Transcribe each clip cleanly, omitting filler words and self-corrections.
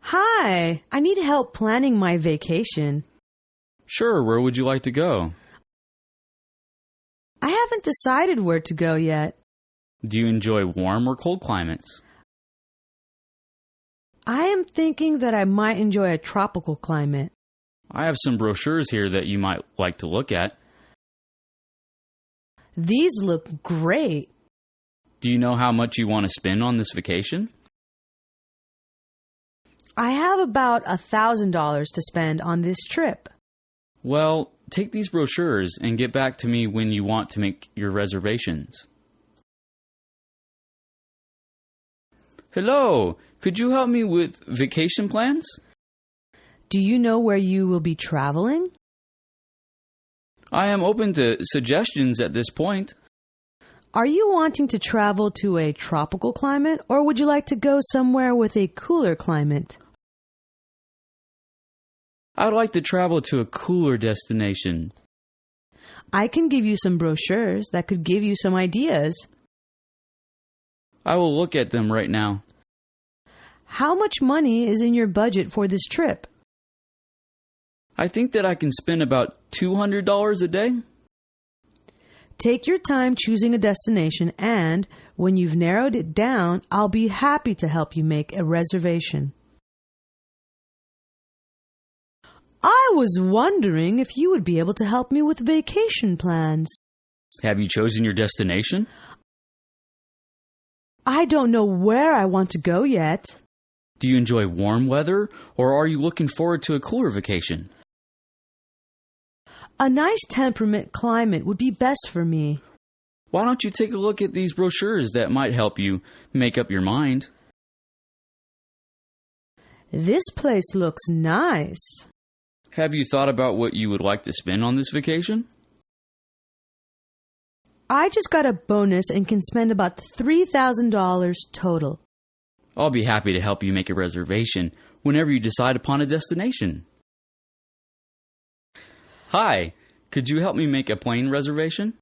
Hi, I need help planning my vacation. Sure, where would you like to go? I haven't decided where to go yet. Do you enjoy warm or cold climates? I am thinking that I might enjoy a tropical climate. I have some brochures here that you might like to look at. These look great. Do you know how much you want to spend on this vacation? I have about $1,000 to spend on this trip. Well, take these brochures and get back to me when you want to make your reservations. Hello, could you help me with vacation plans? Do you know where you will be traveling? I am open to suggestions at this point. Are you wanting to travel to a tropical climate, or would you like to go somewhere with a cooler climate? I'd like to travel to a cooler destination. I can give you some brochures that could give you some ideas. I will look at them right now. How much money is in your budget for this trip? I think that I can spend about $200 a day. Take your time choosing a destination, and when you've narrowed it down, I'll be happy to help you make a reservation. I was wondering if you would be able to help me with vacation plans. Have you chosen your destination? I don't know where I want to go yet. Do you enjoy warm weather, or are you looking forward to a cooler vacation? A nice temperate climate would be best for me. Why don't you take a look at these brochures that might help you make up your mind? This place looks nice. Have you thought about what you would like to spend on this vacation? I just got a bonus and can spend about $3,000 total. I'll be happy to help you make a reservation whenever you decide upon a destination. Hi, could you help me make a plane reservation?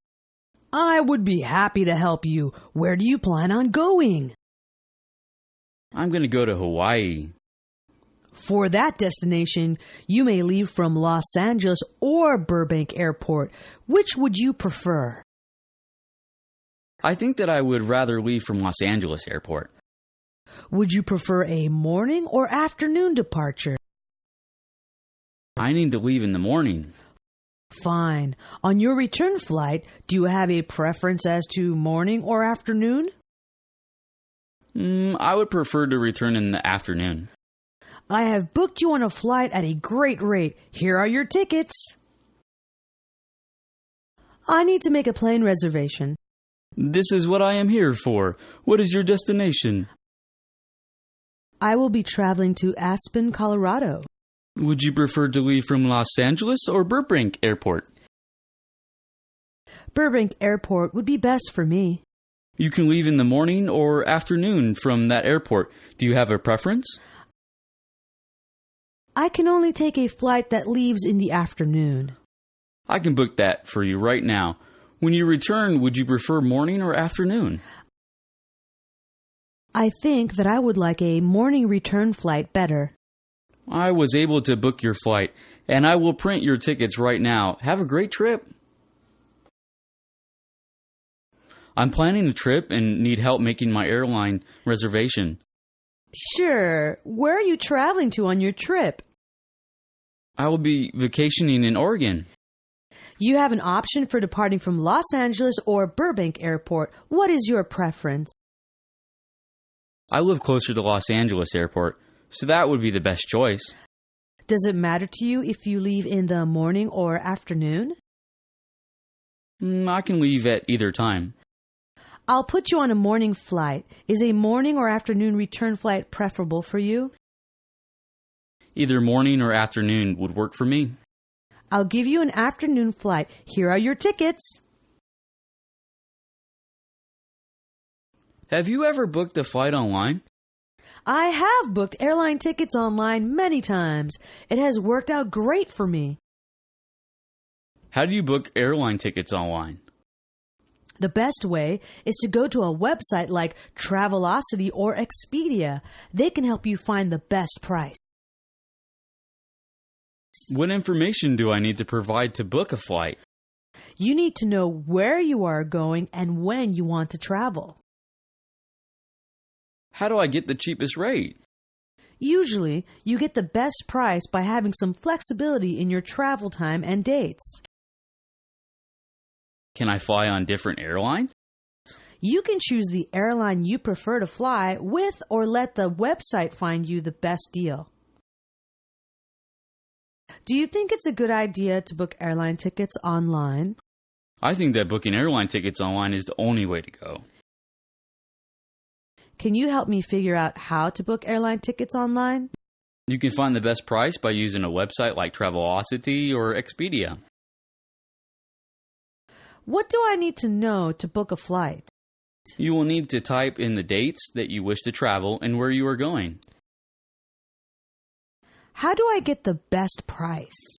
I would be happy to help you. Where do you plan on going? I'm going to go to Hawaii. For that destination, you may leave from Los Angeles or Burbank Airport. Which would you prefer? I think that I would rather leave from Los Angeles Airport. Would you prefer a morning or afternoon departure? I need to leave in the morning. Fine. On your return flight, do you have a preference as to morning or afternoon? I would prefer to return in the afternoon. I have booked you on a flight at a great rate. Here are your tickets. I need to make a plane reservation. This is what I am here for. What is your destination? I will be traveling to Aspen, Colorado. Would you prefer to leave from Los Angeles or Burbank Airport? Burbank Airport would be best for me. You can leave in the morning or afternoon from that airport. Do you have a preference? I can only take a flight that leaves in the afternoon. I can book that for you right now. When you return, would you prefer morning or afternoon? I think that I would like a morning return flight better. I was able to book your flight, and I will print your tickets right now. Have a great trip. I'm planning a trip and need help making my airline reservation. Sure. Where are you traveling to on your trip? I will be vacationing in Oregon. You have an option for departing from Los Angeles or Burbank Airport. What is your preference? I live closer to Los Angeles Airport, so that would be the best choice. Does it matter to you if you leave in the morning or afternoon? I can leave at either time. I'll put you on a morning flight. Is a morning or afternoon return flight preferable for you? Either morning or afternoon would work for me. I'll give you an afternoon flight. Here are your tickets. Have you ever booked a flight online? I have booked airline tickets online many times. It has worked out great for me. How do you book airline tickets online? The best way is to go to a website like Travelocity or Expedia. They can help you find the best price. What information do I need to provide to book a flight? You need to know where you are going and when you want to travel. How do I get the cheapest rate? Usually, you get the best price by having some flexibility in your travel time and dates. Can I fly on different airlines? You can choose the airline you prefer to fly with or let the website find you the best deal. Do you think it's a good idea to book airline tickets online? I think that booking airline tickets online is the only way to go. Can you help me figure out how to book airline tickets online? You can find the best price by using a website like Travelocity or Expedia. What do I need to know to book a flight? You will need to type in the dates that you wish to travel and where you are going. How do I get the best price?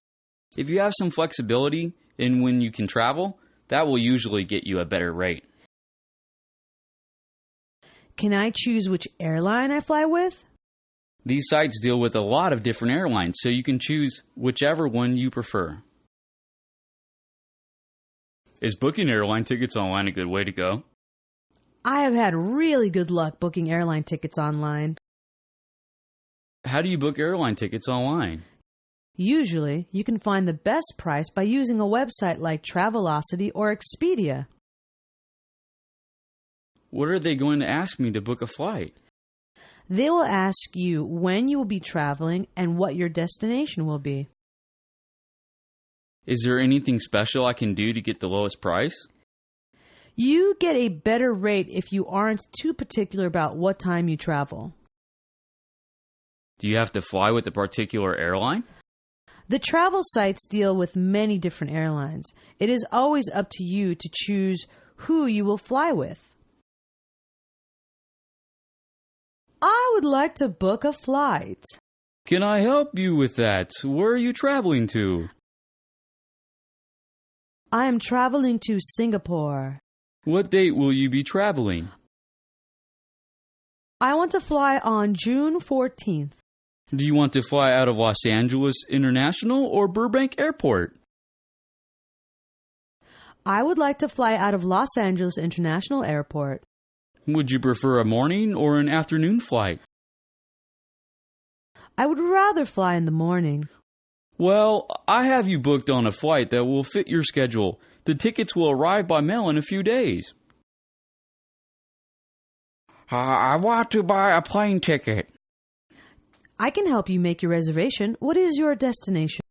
If you have some flexibility in when you can travel, that will usually get you a better rate. Can I choose which airline I fly with? These sites deal with a lot of different airlines, so you can choose whichever one you prefer. Is booking airline tickets online a good way to go? I have had really good luck booking airline tickets online. How do you book airline tickets online? Usually, you can find the best price by using a website like Travelocity or Expedia. What are they going to ask me to book a flight? They will ask you when you will be traveling and what your destination will be. Is there anything special I can do to get the lowest price? You get a better rate if you aren't too particular about what time you travel. Do you have to fly with a particular airline? The travel sites deal with many different airlines. It is always up to you to choose who you will fly with. I would like to book a flight. Can I help you with that? Where are you traveling to? I am traveling to Singapore. What date will you be traveling? I want to fly on June 14th. Do you want to fly out of Los Angeles International or Burbank Airport? I would like to fly out of Los Angeles International Airport. Would you prefer a morning or an afternoon flight? I would rather fly in the morning. Well, I have you booked on a flight that will fit your schedule. The tickets will arrive by mail in a few days. I want to buy a plane ticket. I can help you make your reservation. What is your destination?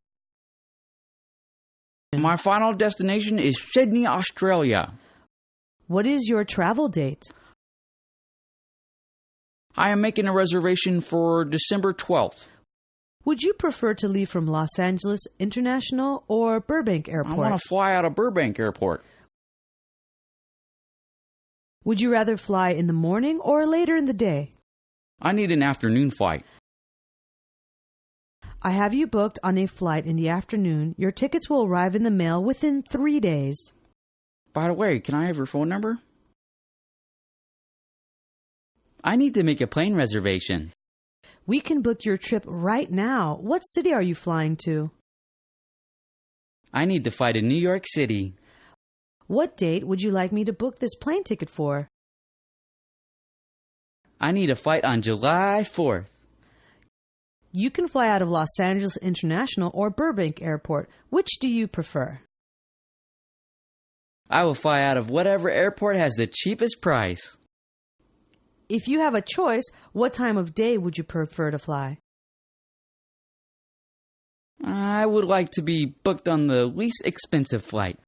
My final destination is Sydney, Australia. What is your travel date? I am making a reservation for December 12th. Would you prefer to leave from Los Angeles International or Burbank Airport? I want to fly out of Burbank Airport. Would you rather fly in the morning or later in the day? I need an afternoon flight. I have you booked on a flight in the afternoon. Your tickets will arrive in the mail within 3 days. By the way, can I have your phone number? I need to make a plane reservation. We can book your trip right now. What city are you flying to? I need to fly to New York City. What date would you like me to book this plane ticket for? I need a flight on July 4th. You can fly out of Los Angeles International or Burbank Airport. Which do you prefer? I will fly out of whatever airport has the cheapest price. If you have a choice, what time of day would you prefer to fly? I would like to be booked on the least expensive flight.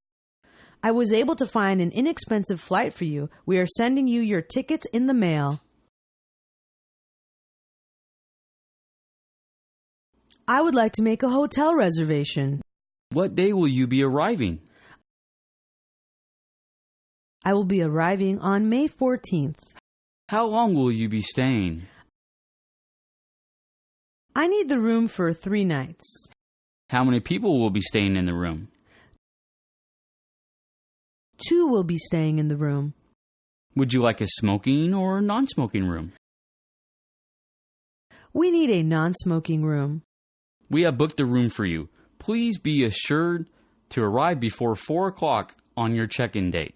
I was able to find an inexpensive flight for you. We are sending you your tickets in the mail. I would like to make a hotel reservation. What day will you be arriving? I will be arriving on May 14th. How long will you be staying? I need the room for 3 nights. How many people will be staying in the room? 2 will be staying in the room. Would you like a smoking or non-smoking room? We need a non-smoking room. We have booked the room for you. Please be assured to arrive before 4 o'clock on your check-in date.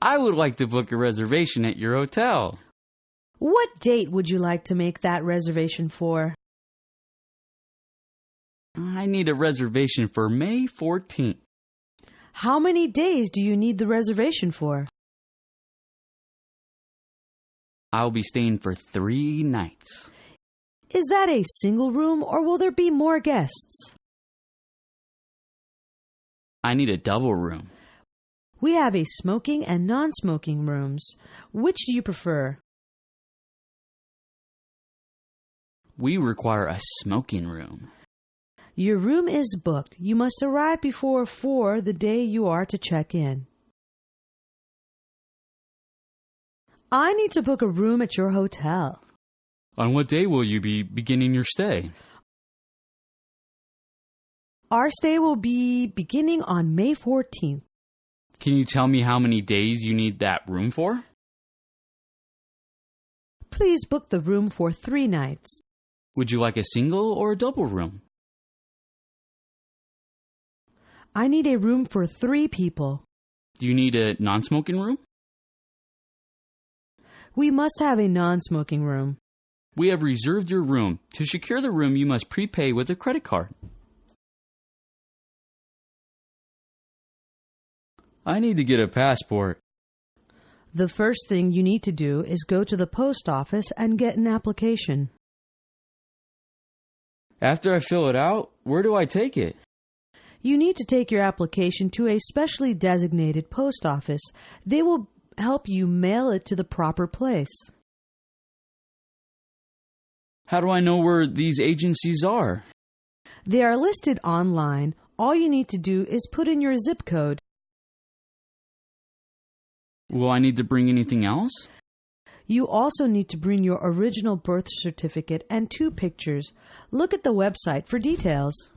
I would like to book a reservation at your hotel. What date would you like to make that reservation for? I need a reservation for May 14th. How many days do you need the reservation for? I'll be staying for 3 nights. Is that a single room or will there be more guests? I need a double room. We have a smoking and non-smoking rooms. Which do you prefer? We require a smoking room. Your room is booked. You must arrive before 4 the day you are to check in. I need to book a room at your hotel. On what day will you be beginning your stay? Our stay will be beginning on May 14th. Can you tell me how many days you need that room for? Please book the room for 3 nights. Would you like a single or a double room? I need a room for 3 people. Do you need a non-smoking room? We must have a non-smoking room. We have reserved your room. To secure the room, you must prepay with a credit card. I need to get a passport. The first thing you need to do is go to the post office and get an application. After I fill it out, where do I take it? You need to take your application to a specially designated post office. They will help you mail it to the proper place. How do I know where these agencies are? They are listed online. All you need to do is put in your zip code. Will I need to bring anything else? You also need to bring your original birth certificate and 2 pictures. Look at the website for details.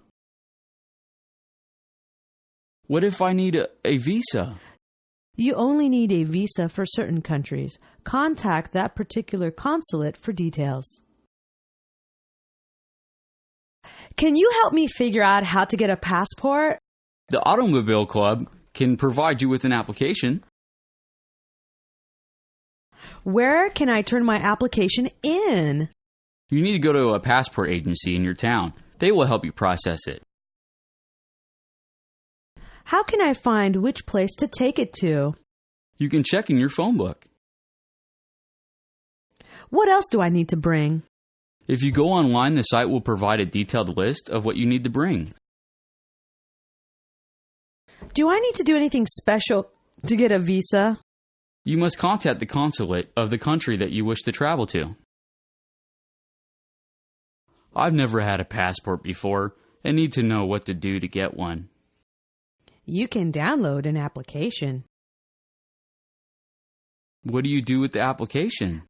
What if I need a visa? You only need a visa for certain countries. Contact that particular consulate for details. Can you help me figure out how to get a passport? The Automobile Club can provide you with an application. Where can I turn my application in? You need to go to a passport agency in your town. They will help you process it. How can I find which place to take it to? You can check in your phone book. What else do I need to bring? If you go online, the site will provide a detailed list of what you need to bring. Do I need to do anything special to get a visa? You must contact the consulate of the country that you wish to travel to. I've never had a passport before and need to know what to do to get one. You can download an application. What do you do with the application?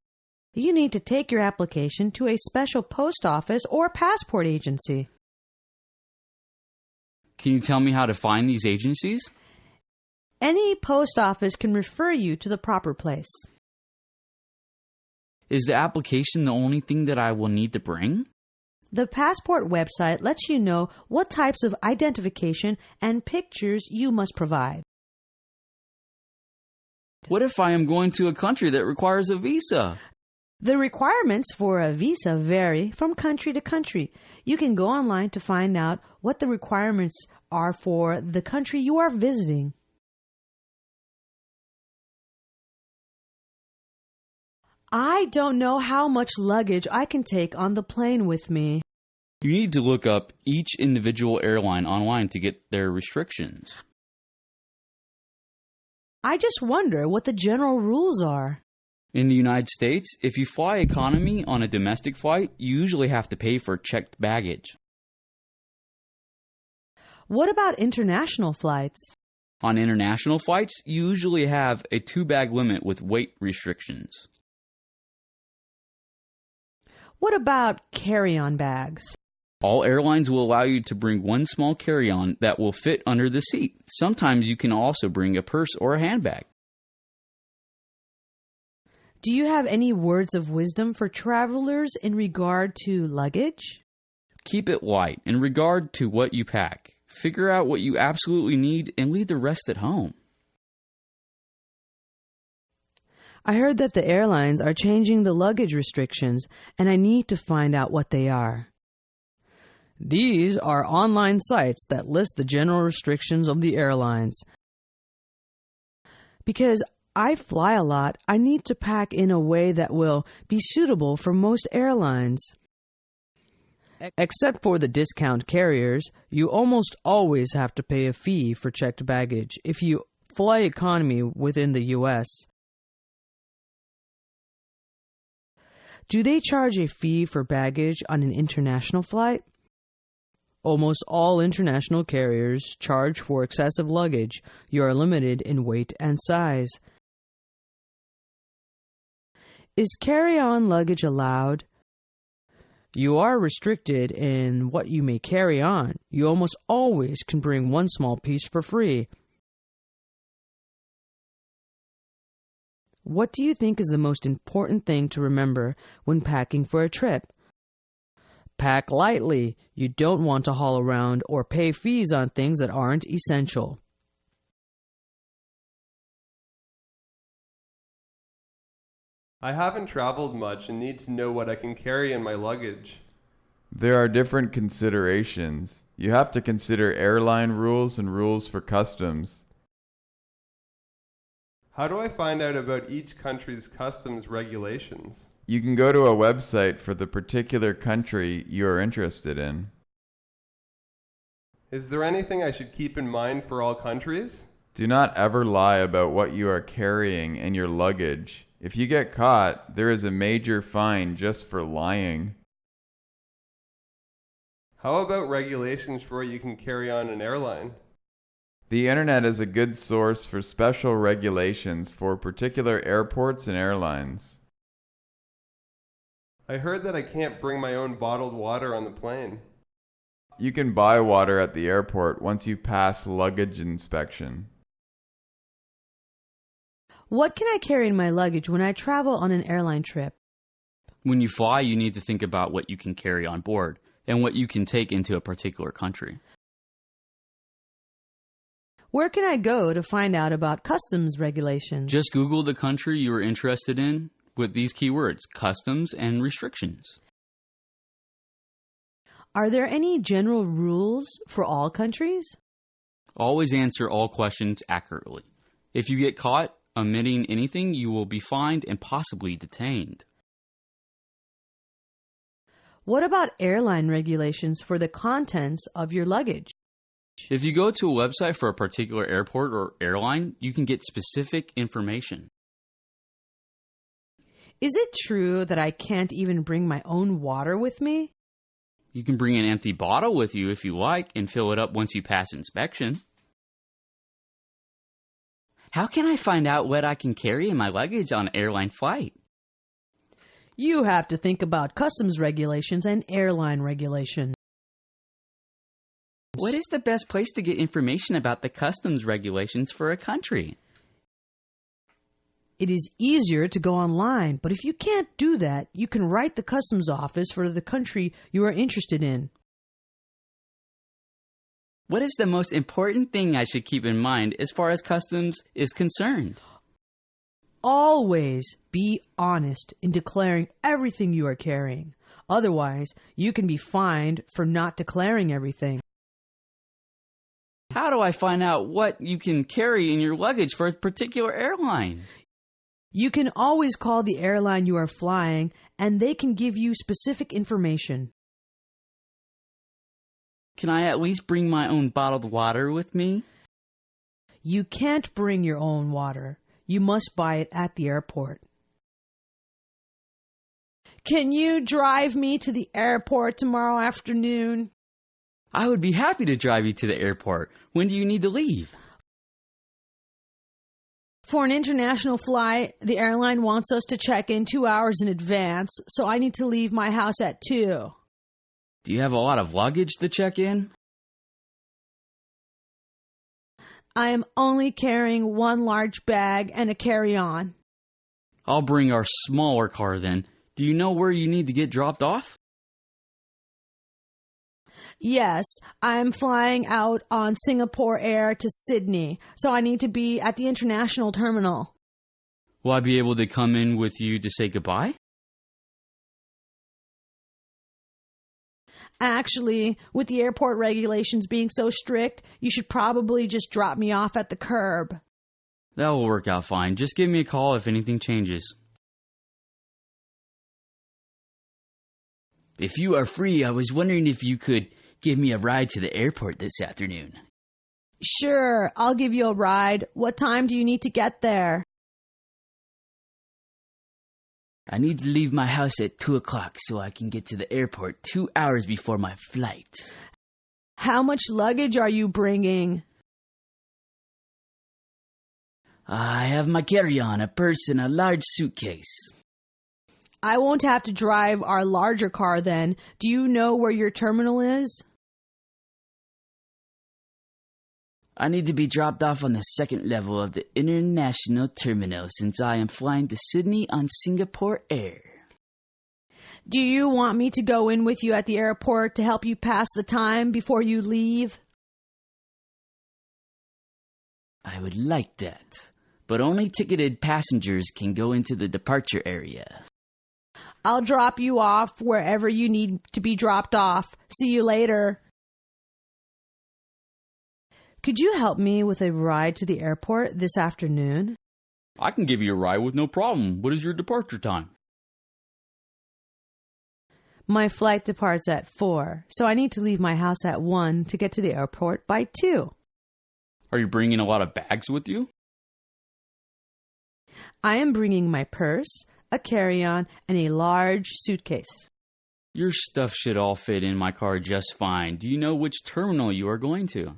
You need to take your application to a special post office or passport agency. Can you tell me how to find these agencies? Any post office can refer you to the proper place. Is the application the only thing that I will need to bring? The passport website lets you know what types of identification and pictures you must provide. What if I am going to a country that requires a visa? The requirements for a visa vary from country to country. You can go online to find out what the requirements are for the country you are visiting. I don't know how much luggage I can take on the plane with me. You need to look up each individual airline online to get their restrictions. I just wonder what the general rules are. In the United States, if you fly economy on a domestic flight, you usually have to pay for checked baggage. What about international flights? On international flights, you usually have a 2-bag limit with weight restrictions. What about carry-on bags? All airlines will allow you to bring one small carry-on that will fit under the seat. Sometimes you can also bring a purse or a handbag. Do you have any words of wisdom for travelers in regard to luggage? Keep it light in regard to what you pack. Figure out what you absolutely need and leave the rest at home. I heard that the airlines are changing the luggage restrictions, and I need to find out what they are. These are online sites that list the general restrictions of the airlines. Because I fly a lot, I need to pack in a way that will be suitable for most airlines. Except for the discount carriers, you almost always have to pay a fee for checked baggage if you fly economy within the U.S. Do they charge a fee for baggage on an international flight? Almost all international carriers charge for excessive luggage. You are limited in weight and size. Is carry-on luggage allowed? You are restricted in what you may carry on. You almost always can bring one small piece for free. What do you think is the most important thing to remember when packing for a trip? Pack lightly. You don't want to haul around or pay fees on things that aren't essential. I haven't traveled much and need to know what I can carry in my luggage. There are different considerations. You have to consider airline rules and rules for customs. How do I find out about each country's customs regulations? You can go to a website for the particular country you are interested in. Is there anything I should keep in mind for all countries? Do not ever lie about what you are carrying in your luggage. If you get caught, there is a major fine just for lying. How about regulations for what you can carry on an airline? The internet is a good source for special regulations for particular airports and airlines. I heard that I can't bring my own bottled water on the plane. You can buy water at the airport once you pass luggage inspection. What can I carry in my luggage when I travel on an airline trip? When you fly, you need to think about what you can carry on board and what you can take into a particular country. Where can I go to find out about customs regulations? Just Google the country you are interested in with these keywords, customs and restrictions. Are there any general rules for all countries? Always answer all questions accurately. If you get caught omitting anything, you will be fined and possibly detained. What about airline regulations for the contents of your luggage? If you go to a website for a particular airport or airline, you can get specific information. Is it true that I can't even bring my own water with me? You can bring an empty bottle with you if you like and fill it up once you pass inspection. How can I find out what I can carry in my luggage on an airline flight? You have to think about customs regulations and airline regulations. What is the best place to get information about the customs regulations for a country? It is easier to go online, but if you can't do that, you can write the customs office for the country you are interested in. What is the most important thing I should keep in mind as far as customs is concerned? Always be honest in declaring everything you are carrying. Otherwise, you can be fined for not declaring everything. How do I find out what you can carry in your luggage for a particular airline? You can always call the airline you are flying, and they can give you specific information. Can I at least bring my own bottled water with me? You can't bring your own water. You must buy it at the airport. Can you drive me to the airport tomorrow afternoon? I would be happy to drive you to the airport. When do you need to leave? For an international flight, the airline wants us to check in 2 hours in advance, so I need to leave my house at 2. Do you have a lot of luggage to check in? I am only carrying one large bag and a carry-on. I'll bring our smaller car then. Do you know where you need to get dropped off? Yes, I'm flying out on Singapore Air to Sydney, so I need to be at the international terminal. Will I be able to come in with you to say goodbye? Actually, with the airport regulations being so strict, you should probably just drop me off at the curb. That will work out fine. Just give me a call if anything changes. If you are free, I was wondering if you could give me a ride to the airport this afternoon. Sure, I'll give you a ride. What time do you need to get there? I need to leave my house at 2 o'clock so I can get to the airport 2 hours before my flight. How much luggage are you bringing? I have my carry-on, a purse, and a large suitcase. I won't have to drive our larger car then. Do you know where your terminal is? I need to be dropped off on the second level of the international terminal since I am flying to Sydney on Singapore Air. Do you want me to go in with you at the airport to help you pass the time before you leave? I would like that, but only ticketed passengers can go into the departure area. I'll drop you off wherever you need to be dropped off. See you later. Could you help me with a ride to the airport this afternoon? I can give you a ride with no problem. What is your departure time? My flight departs at 4, so I need to leave my house at 1 to get to the airport by 2. Are you bringing a lot of bags with you? I am bringing my purse, a carry-on, and a large suitcase. Your stuff should all fit in my car just fine. Do you know which terminal you are going to?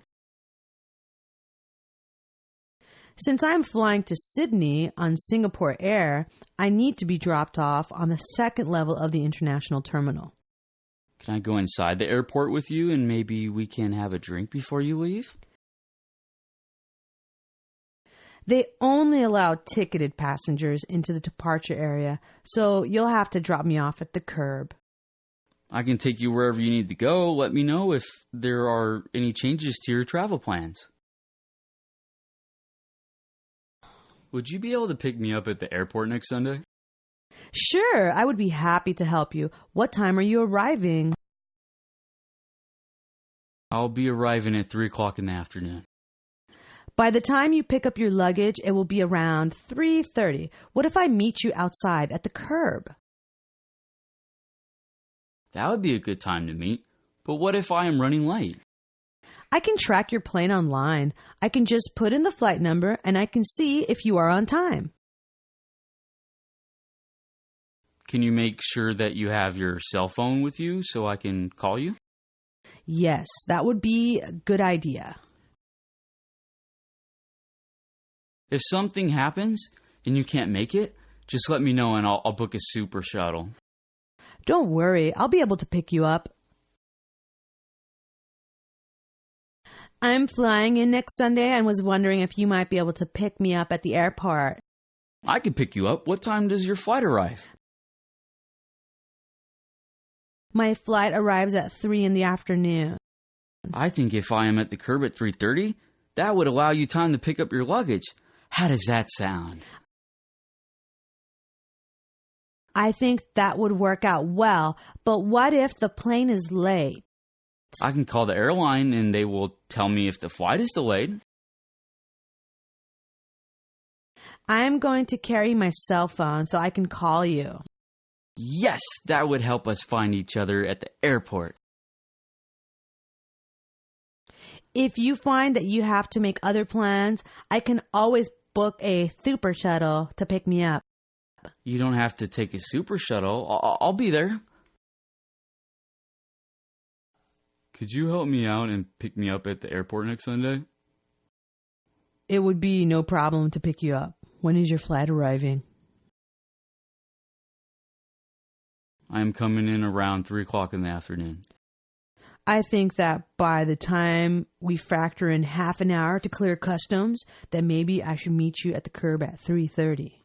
Since I'm flying to Sydney on Singapore Air, I need to be dropped off on the second level of the international terminal. Can I go inside the airport with you and maybe we can have a drink before you leave? They only allow ticketed passengers into the departure area, so you'll have to drop me off at the curb. I can take you wherever you need to go. Let me know if there are any changes to your travel plans. Would you be able to pick me up at the airport next Sunday? Sure, I would be happy to help you. What time are you arriving? I'll be arriving at 3 o'clock in the afternoon. By the time you pick up your luggage, it will be around 3:30. What if I meet you outside at the curb? That would be a good time to meet. But what if I am running late? I can track your plane online. I can just put in the flight number and I can see if you are on time. Can you make sure that you have your cell phone with you so I can call you? Yes, that would be a good idea. If something happens and you can't make it, just let me know and I'll book a super shuttle. Don't worry, I'll be able to pick you up. I'm flying in next Sunday and was wondering if you might be able to pick me up at the airport. I can pick you up. What time does your flight arrive? My flight arrives at 3 in the afternoon. I think if I am at the curb at 3:30, that would allow you time to pick up your luggage. How does that sound? I think that would work out well, but what if the plane is late? I can call the airline and they will tell me if the flight is delayed. I am going to carry my cell phone so I can call you. Yes, that would help us find each other at the airport. If you find that you have to make other plans, I can always book a super shuttle to pick me up. You don't have to take a super shuttle. I'll be there. Could you help me out and pick me up at the airport next Sunday? It would be no problem to pick you up. When is your flight arriving? I am coming in around 3 o'clock in the afternoon. I think that by the time we factor in half an hour to clear customs, that maybe I should meet you at the curb at 3:30.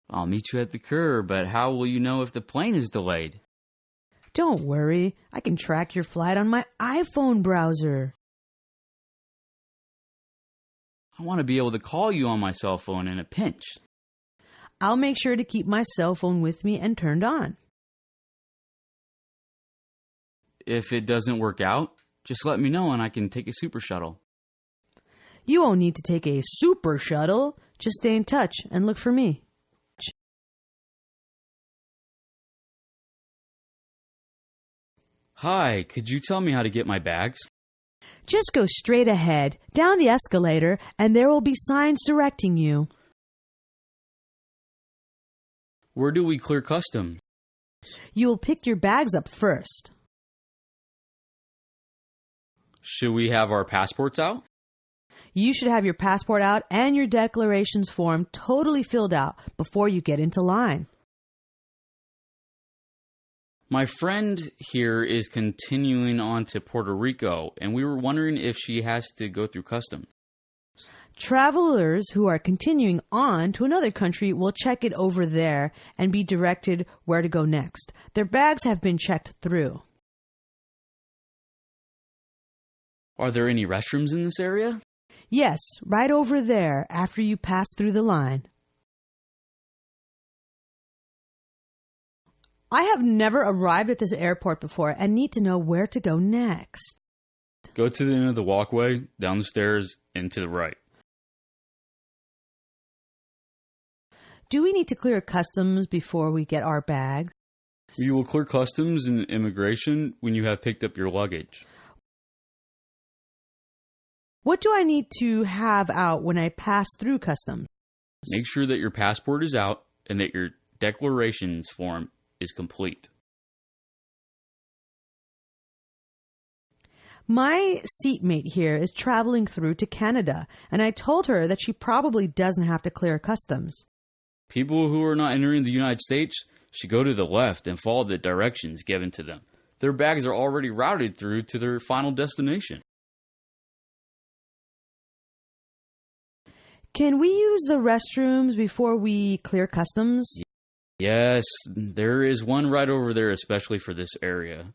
I'll meet you at the curb, but how will you know if the plane is delayed? Don't worry, I can track your flight on my iPhone browser. I want to be able to call you on my cell phone in a pinch. I'll make sure to keep my cell phone with me and turned on. If it doesn't work out, just let me know and I can take a super shuttle. You won't need to take a super shuttle. Just stay in touch and look for me. Hi, could you tell me how to get my bags? Just go straight ahead, down the escalator, and there will be signs directing you. Where do we clear customs? You will pick your bags up first. Should we have our passports out? You should have your passport out and your declarations form totally filled out before you get into line. My friend here is continuing on to Puerto Rico, and we were wondering if she has to go through customs. Travelers who are continuing on to another country will check it over there and be directed where to go next. Their bags have been checked through. Are there any restrooms in this area? Yes, right over there after you pass through the line. I have never arrived at this airport before and need to know where to go next. Go to the end of the walkway, down the stairs, and to the right. Do we need to clear customs before we get our bags? You will clear customs and immigration when you have picked up your luggage. What do I need to have out when I pass through customs? Make sure that your passport is out and that your declarations form is complete. My seatmate here is traveling through to Canada, and I told her that she probably doesn't have to clear customs. People who are not entering the United States should go to the left and follow the directions given to them. Their bags are already routed through to their final destination. Can we use the restrooms before we clear customs? Yes, there is one right over there, especially for this area.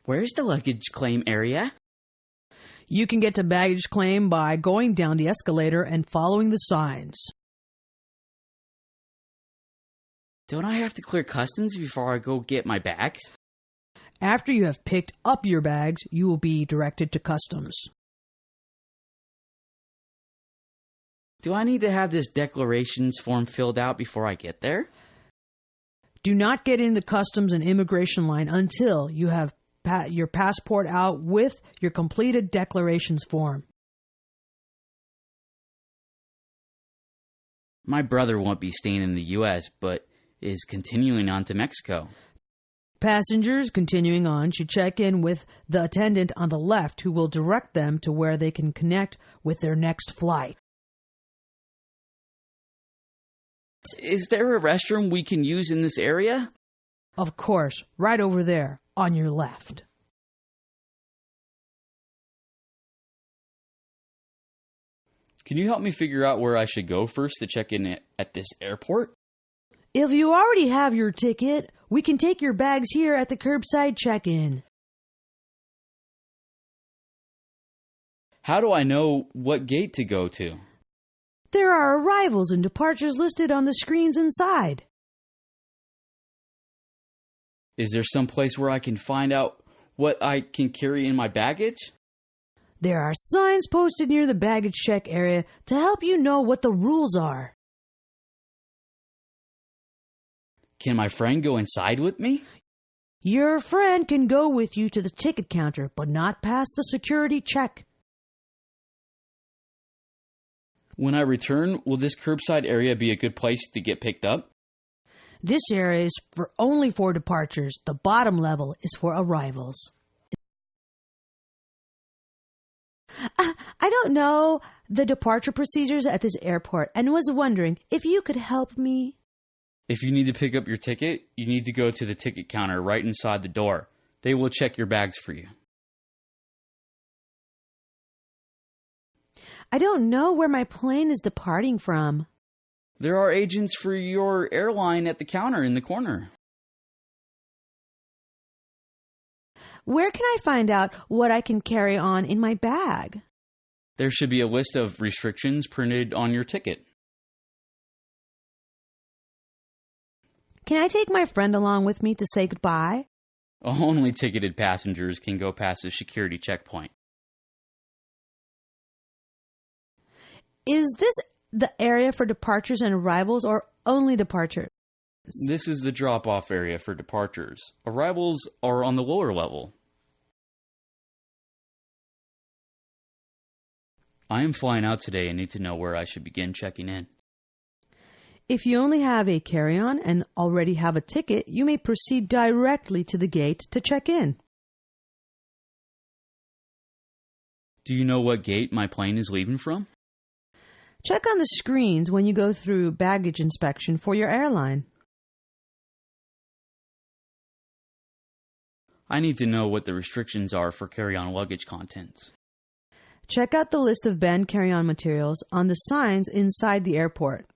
Where's the luggage claim area? You can get to baggage claim by going down the escalator and following the signs. Don't I have to clear customs before I go get my bags? After you have picked up your bags, you will be directed to customs. Do I need to have this declarations form filled out before I get there? Do not get in the customs and immigration line until you have your passport out with your completed declarations form. My brother won't be staying in the U.S., but is continuing on to Mexico. Passengers continuing on should check in with the attendant on the left who will direct them to where they can connect with their next flight. Is there a restroom we can use in this area? Of course, right over there, on your left. Can you help me figure out where I should go first to check in at this airport? If you already have your ticket, we can take your bags here at the curbside check-in. How do I know what gate to go to? There are arrivals and departures listed on the screens inside. Is there some place where I can find out what I can carry in my baggage? There are signs posted near the baggage check area to help you know what the rules are. Can my friend go inside with me? Your friend can go with you to the ticket counter, but not past the security check. When I return, will this curbside area be a good place to get picked up? This area is only for departures. The bottom level is for arrivals. I don't know the departure procedures at this airport and was wondering if you could help me. If you need to pick up your ticket, you need to go to the ticket counter right inside the door. They will check your bags for you. I don't know where my plane is departing from. There are agents for your airline at the counter in the corner. Where can I find out what I can carry on in my bag? There should be a list of restrictions printed on your ticket. Can I take my friend along with me to say goodbye? Only ticketed passengers can go past the security checkpoint. Is this the area for departures and arrivals or only departures? This is the drop-off area for departures. Arrivals are on the lower level. I am flying out today and need to know where I should begin checking in. If you only have a carry-on and already have a ticket, you may proceed directly to the gate to check in. Do you know what gate my plane is leaving from? Check on the screens when you go through baggage inspection for your airline. I need to know what the restrictions are for carry-on luggage contents. Check out the list of banned carry-on materials on the signs inside the airport.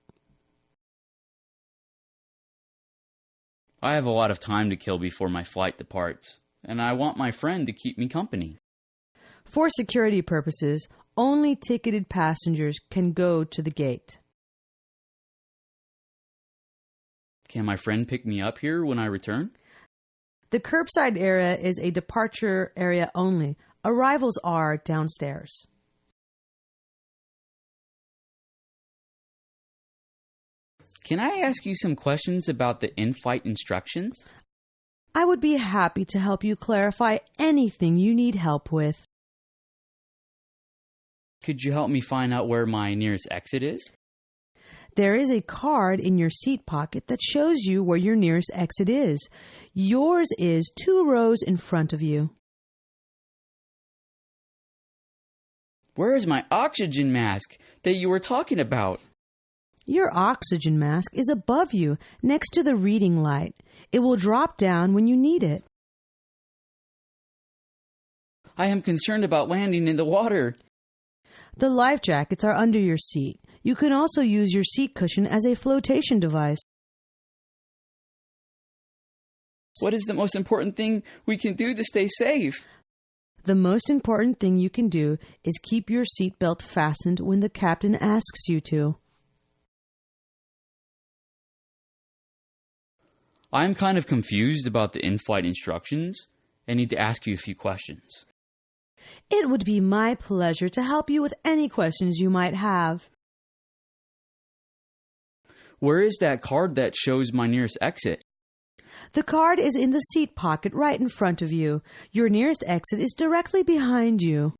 I have a lot of time to kill before my flight departs, and I want my friend to keep me company. For security purposes, only ticketed passengers can go to the gate. Can my friend pick me up here when I return? The curbside area is a departure area only. Arrivals are downstairs. Can I ask you some questions about the in-flight instructions? I would be happy to help you clarify anything you need help with. Could you help me find out where my nearest exit is? There is a card in your seat pocket that shows you where your nearest exit is. Yours is 2 rows in front of you. Where is my oxygen mask that you were talking about? Your oxygen mask is above you, next to the reading light. It will drop down when you need it. I am concerned about landing in the water. The life jackets are under your seat. You can also use your seat cushion as a flotation device. What is the most important thing we can do to stay safe? The most important thing you can do is keep your seatbelt fastened when the captain asks you to. I'm kind of confused about the in-flight instructions. I need to ask you a few questions. It would be my pleasure to help you with any questions you might have. Where is that card that shows my nearest exit? The card is in the seat pocket right in front of you. Your nearest exit is directly behind you.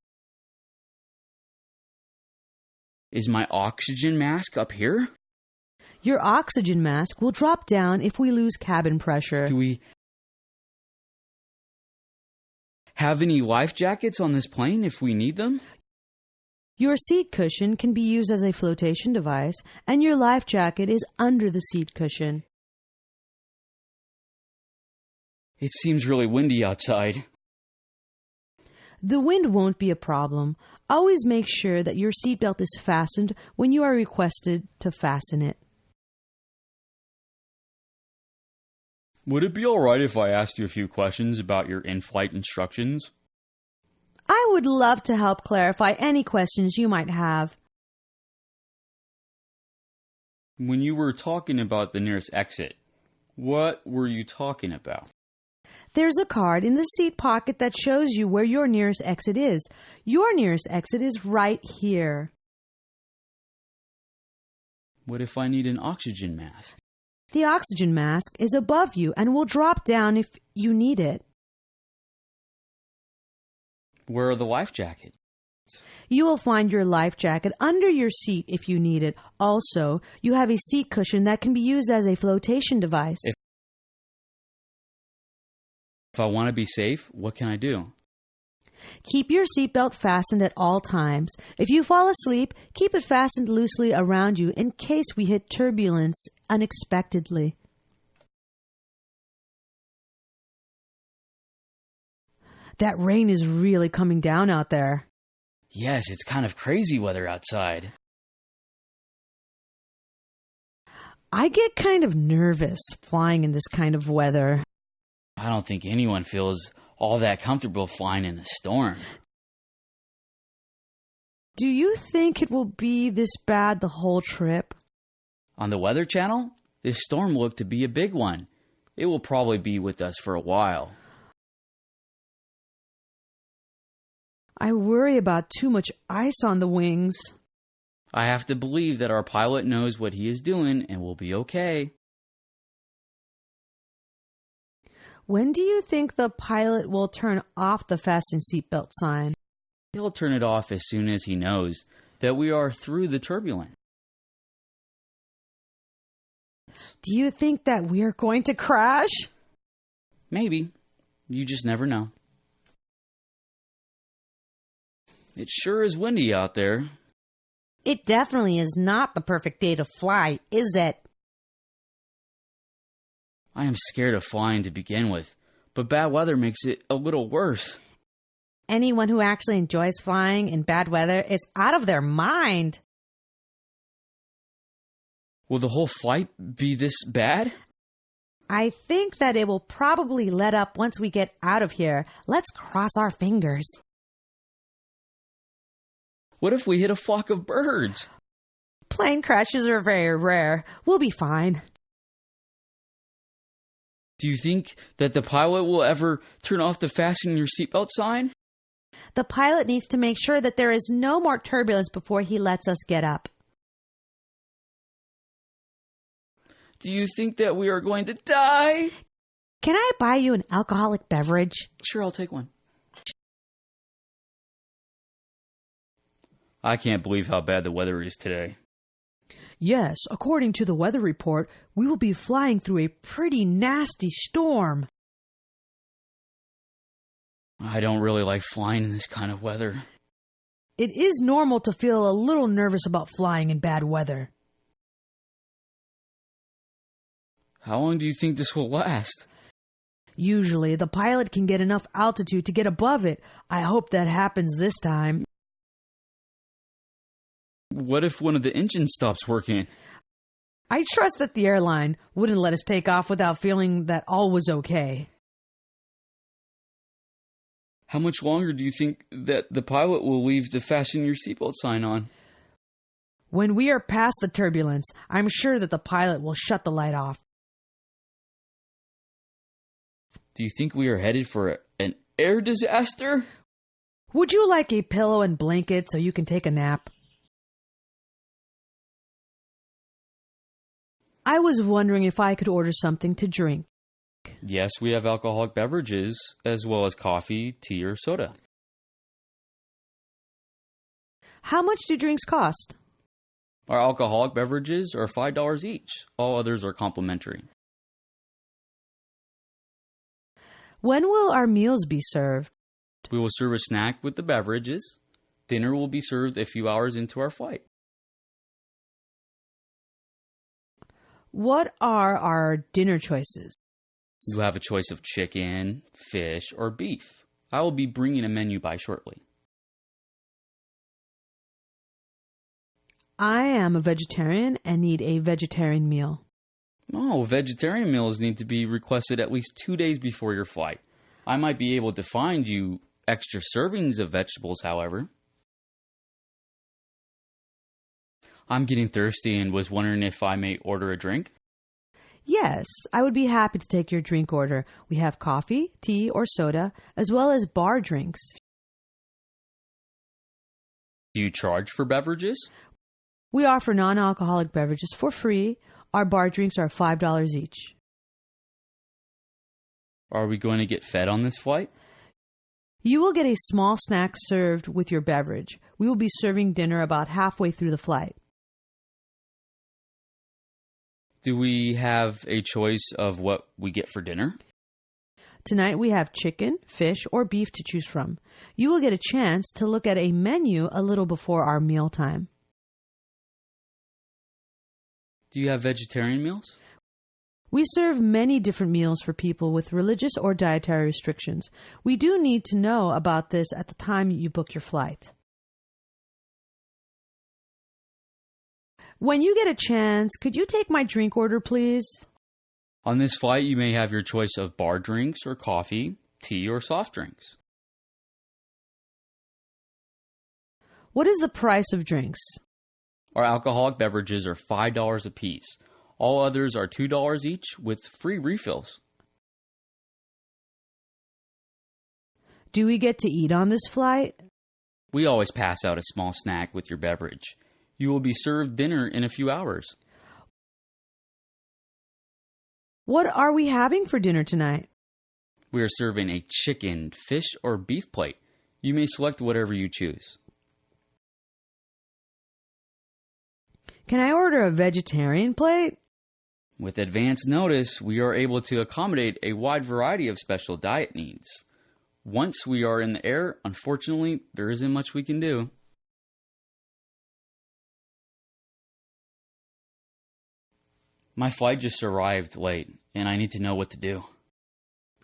Is my oxygen mask up here? Your oxygen mask will drop down if we lose cabin pressure. Do we have any life jackets on this plane if we need them? Your seat cushion can be used as a flotation device, and your life jacket is under the seat cushion. It seems really windy outside. The wind won't be a problem. Always make sure that your seatbelt is fastened when you are requested to fasten it. Would it be all right if I asked you a few questions about your in-flight instructions? I would love to help clarify any questions you might have. When you were talking about the nearest exit, what were you talking about? There's a card in the seat pocket that shows you where your nearest exit is. Your nearest exit is right here. What if I need an oxygen mask? The oxygen mask is above you and will drop down if you need it. Where are the life jackets? You will find your life jacket under your seat if you need it. Also, you have a seat cushion that can be used as a flotation device. If I want to be safe, what can I do? Keep your seatbelt fastened at all times. If you fall asleep, keep it fastened loosely around you in case we hit turbulence unexpectedly. that rain is really coming down out there. Yes, it's kind of crazy weather outside. I get kind of nervous flying in this kind of weather. I don't think anyone feels all that comfortable flying in a storm. Do you think it will be this bad the whole trip? On the Weather Channel, this storm looked to be a big one. It will probably be with us for a while. I worry about too much ice on the wings. I have to believe that our pilot knows what he is doing and will be okay. When do you think the pilot will turn off the fasten seatbelt sign? He'll turn it off as soon as he knows that we are through the turbulence. Do you think that we're going to crash? Maybe. You just never know. It sure is windy out there. It definitely is not the perfect day to fly, is it? I am scared of flying to begin with, but bad weather makes it a little worse. Anyone who actually enjoys flying in bad weather is out of their mind. Will the whole flight be this bad? I think that it will probably let up once we get out of here. Let's cross our fingers. What if we hit a flock of birds? Plane crashes are very rare. We'll be fine. Do you think that the pilot will ever turn off the fasten your seatbelt sign? The pilot needs to make sure that there is no more turbulence before he lets us get up. Do you think that we are going to die? Can I buy you an alcoholic beverage? Sure, I'll take one. I can't believe how bad the weather is today. Yes, according to the weather report, we will be flying through a pretty nasty storm. I don't really like flying in this kind of weather. It is normal to feel a little nervous about flying in bad weather. How long do you think this will last? Usually, the pilot can get enough altitude to get above it. I hope that happens this time. What if one of the engines stops working? I trust that the airline wouldn't let us take off without feeling that all was okay. How much longer do you think that the pilot will leave the fasten your seatbelt sign on? When we are past the turbulence, I'm sure that the pilot will shut the light off. Do you think we are headed for an air disaster? Would you like a pillow and blanket so you can take a nap? I was wondering if I could order something to drink. Yes, we have alcoholic beverages, as well as coffee, tea, or soda. How much do drinks cost? Our alcoholic beverages are $5 each. All others are complimentary. When will our meals be served? We will serve a snack with the beverages. Dinner will be served a few hours into our flight. What are our dinner choices? You have a choice of chicken, fish, or beef. I will be bringing a menu by shortly. I am a vegetarian and need a vegetarian meal. Oh, vegetarian meals need to be requested at least 2 days before your flight. I might be able to find you extra servings of vegetables, however. I'm getting thirsty and was wondering if I may order a drink. Yes, I would be happy to take your drink order. We have coffee, tea, or soda, as well as bar drinks. Do you charge for beverages? We offer non-alcoholic beverages for free. Our bar drinks are $5 each. Are we going to get fed on this flight? You will get a small snack served with your beverage. We will be serving dinner about halfway through the flight. Do we have a choice of what we get for dinner? Tonight we have chicken, fish, or beef to choose from. You will get a chance to look at a menu a little before our mealtime. Do you have vegetarian meals? We serve many different meals for people with religious or dietary restrictions. We do need to know about this at the time you book your flight. When you get a chance, could you take my drink order, please? On this flight, you may have your choice of bar drinks or coffee, tea, or soft drinks. What is the price of drinks? Our alcoholic beverages are $5 a piece. All others are $2 each with free refills. Do we get to eat on this flight? We always pass out a small snack with your beverage. You will be served dinner in a few hours. What are we having for dinner tonight? We are serving a chicken, fish, or beef plate. You may select whatever you choose. Can I order a vegetarian plate? With advance notice, we are able to accommodate a wide variety of special diet needs. Once we are in the air, unfortunately, there isn't much we can do. My flight just arrived late, and I need to know what to do.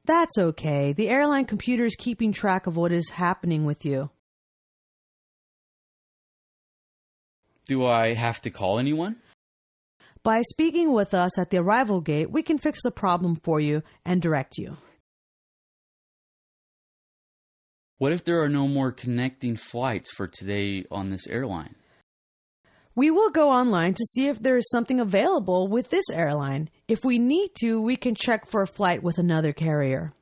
That's okay. The airline computer is keeping track of what is happening with you. Do I have to call anyone? By speaking with us at the arrival gate, we can fix the problem for you and direct you. What if there are no more connecting flights for today on this airline? We will go online to see if there is something available with this airline. If we need to, we can check for a flight with another carrier.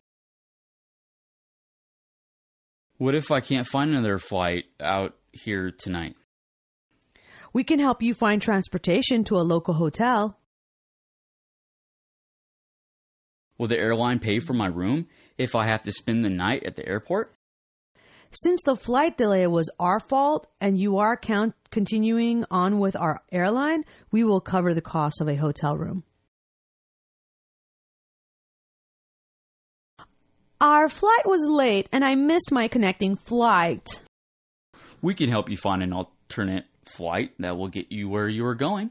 What if I can't find another flight out here tonight? We can help you find transportation to a local hotel. Will the airline pay for my room if I have to spend the night at the airport? Since the flight delay was our fault and you are continuing on with our airline, we will cover the cost of a hotel room. Our flight was late and I missed my connecting flight. We can help you find an alternate flight that will get you where you are going.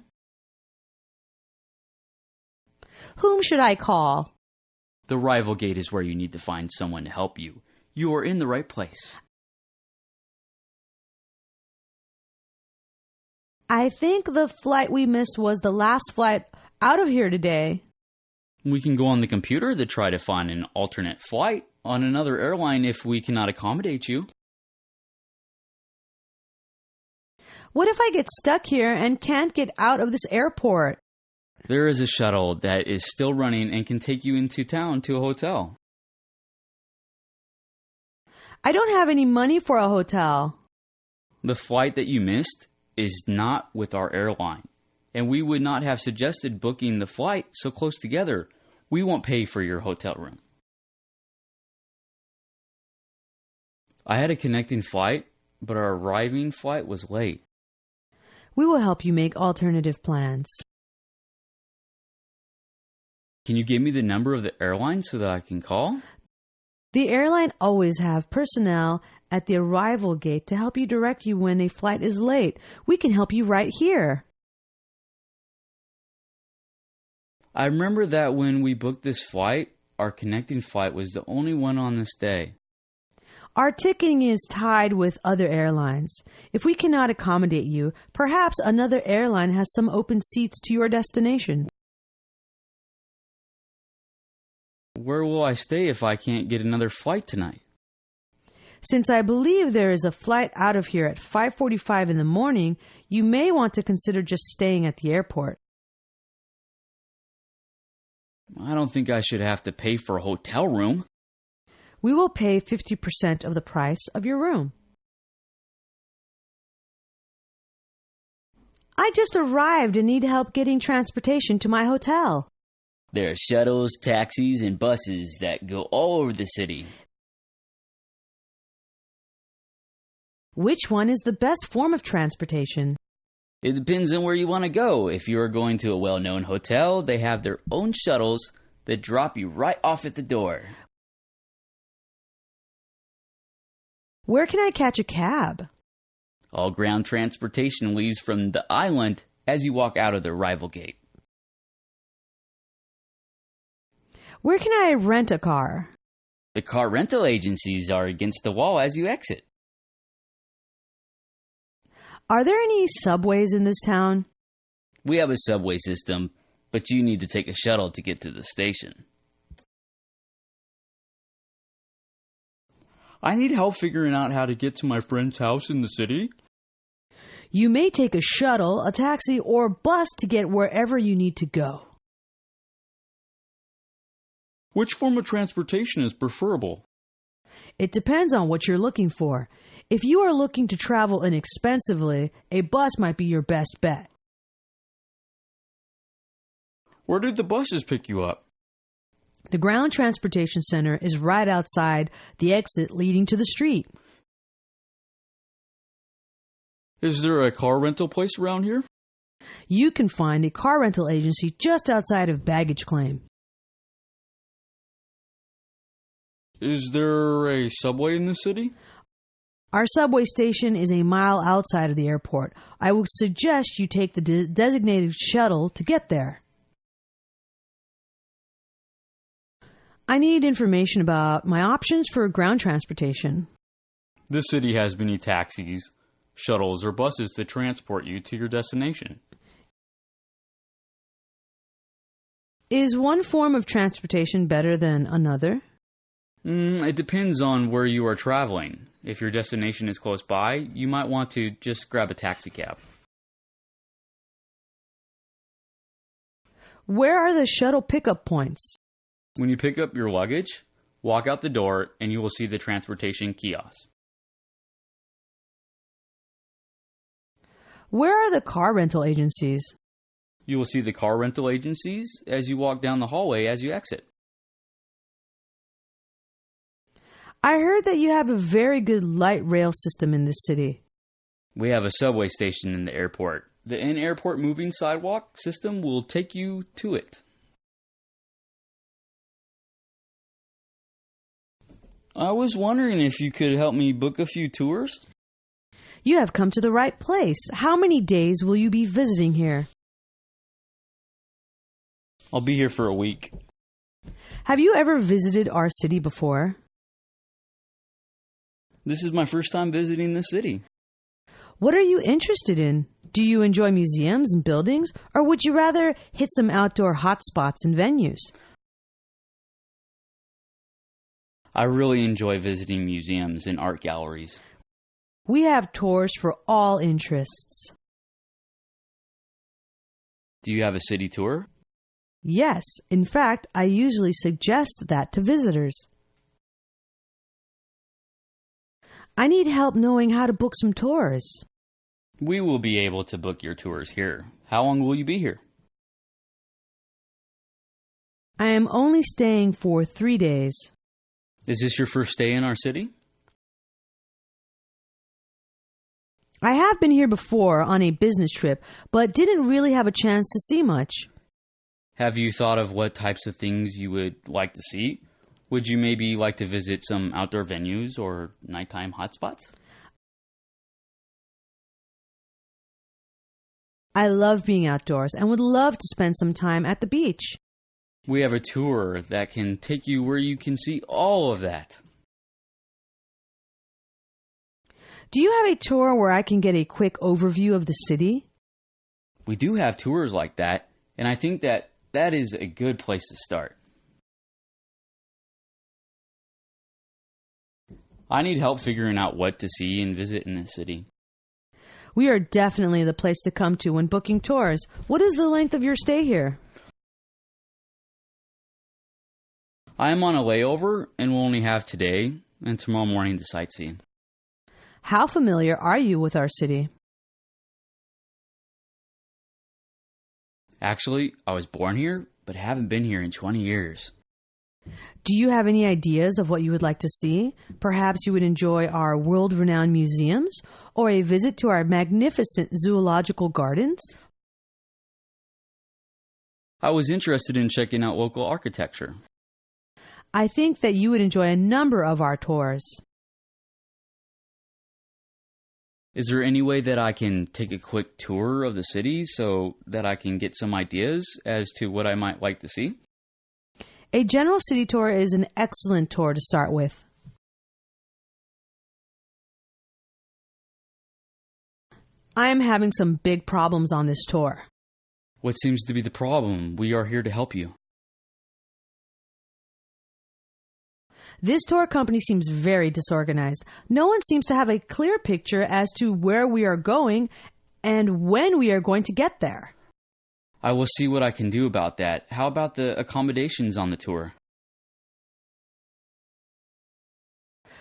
Whom should I call? The arrival gate is where you need to find someone to help you. You are in the right place. I think the flight we missed was the last flight out of here today. We can go on the computer to try to find an alternate flight on another airline if we cannot accommodate you. What if I get stuck here and can't get out of this airport? There is a shuttle that is still running and can take you into town to a hotel. I don't have any money for a hotel. The flight that you missed is not with our airline, and we would not have suggested booking the flight so close together. We won't pay for your hotel room. I had a connecting flight, but our arriving flight was late. We will help you make alternative plans. Can you give me the number of the airline so that I can call? The airline always have personnel at the arrival gate to help you direct you when a flight is late. We can help you right here. I remember that when we booked this flight, our connecting flight was the only one on this day. Our ticketing is tied with other airlines. If we cannot accommodate you, perhaps another airline has some open seats to your destination. Where will I stay if I can't get another flight tonight? Since I believe there is a flight out of here at 5:45 in the morning, you may want to consider just staying at the airport. I don't think I should have to pay for a hotel room. We will pay 50% of the price of your room. I just arrived and need help getting transportation to my hotel. There are shuttles, taxis, and buses that go all over the city. Which one is the best form of transportation? It depends on where you want to go. If you are going to a well-known hotel, they have their own shuttles that drop you right off at the door. Where can I catch a cab? All ground transportation leaves from the island as you walk out of the arrival gate. Where can I rent a car? The car rental agencies are against the wall as you exit. Are there any subways in this town? We have a subway system, but you need to take a shuttle to get to the station. I need help figuring out how to get to my friend's house in the city. You may take a shuttle, a taxi, or bus to get wherever you need to go. Which form of transportation is preferable? It depends on what you're looking for. If you are looking to travel inexpensively, a bus might be your best bet. Where did the buses pick you up? The ground transportation center is right outside the exit leading to the street. Is there a car rental place around here? You can find a car rental agency just outside of baggage claim. Is there a subway in the city? Our subway station is a mile outside of the airport. I would suggest you take the designated shuttle to get there. I need information about my options for ground transportation. This city has many taxis, shuttles, or buses to transport you to your destination. Is one form of transportation better than another? It depends on where you are traveling. If your destination is close by, you might want to just grab a taxi cab. Where are the shuttle pickup points? When you pick up your luggage, walk out the door and you will see the transportation kiosk. Where are the car rental agencies? You will see the car rental agencies as you walk down the hallway as you exit. I heard that you have a very good light rail system in this city. We have a subway station in the airport. The in-airport moving sidewalk system will take you to it. I was wondering if you could help me book a few tours? You have come to the right place. How many days will you be visiting here? I'll be here for a week. Have you ever visited our city before? This is my first time visiting the city. What are you interested in? Do you enjoy museums and buildings, or would you rather hit some outdoor hotspots and venues? I really enjoy visiting museums and art galleries. We have tours for all interests. Do you have a city tour? Yes, in fact, I usually suggest that to visitors. I need help knowing how to book some tours. We will be able to book your tours here. How long will you be here? I am only staying for 3 days. Is this your first stay in our city? I have been here before on a business trip, but didn't really have a chance to see much. Have you thought of what types of things you would like to see? Would you maybe like to visit some outdoor venues or nighttime hotspots? I love being outdoors and would love to spend some time at the beach. We have a tour that can take you where you can see all of that. Do you have a tour where I can get a quick overview of the city? We do have tours like that, and I think that is a good place to start. I need help figuring out what to see and visit in the city. We are definitely the place to come to when booking tours. What is the length of your stay here? I am on a layover and will only have today and tomorrow morning to sightsee. How familiar are you with our city? Actually, I was born here, but haven't been here in 20 years. Do you have any ideas of what you would like to see? Perhaps you would enjoy our world-renowned museums or a visit to our magnificent zoological gardens? I was interested in checking out local architecture. I think that you would enjoy a number of our tours. Is there any way that I can take a quick tour of the city so that I can get some ideas as to what I might like to see? A general city tour is an excellent tour to start with. I am having some big problems on this tour. What seems to be the problem? We are here to help you. This tour company seems very disorganized. No one seems to have a clear picture as to where we are going and when we are going to get there. I will see what I can do about that. How about the accommodations on the tour?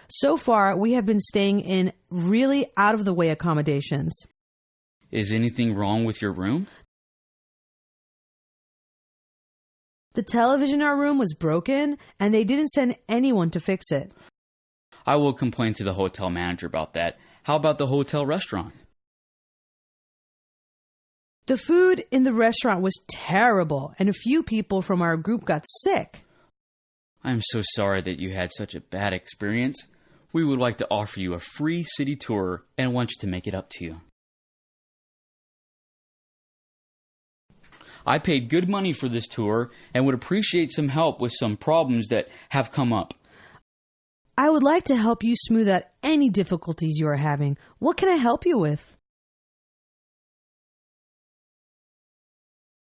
So far, we have been staying in really out-of-the-way accommodations. Is anything wrong with your room? The television in our room was broken, and they didn't send anyone to fix it. I will complain to the hotel manager about that. How about the hotel restaurant? The food in the restaurant was terrible, and a few people from our group got sick. I'm so sorry that you had such a bad experience. We would like to offer you a free city tour and want you to make it up to you. I paid good money for this tour and would appreciate some help with some problems that have come up. I would like to help you smooth out any difficulties you are having. What can I help you with?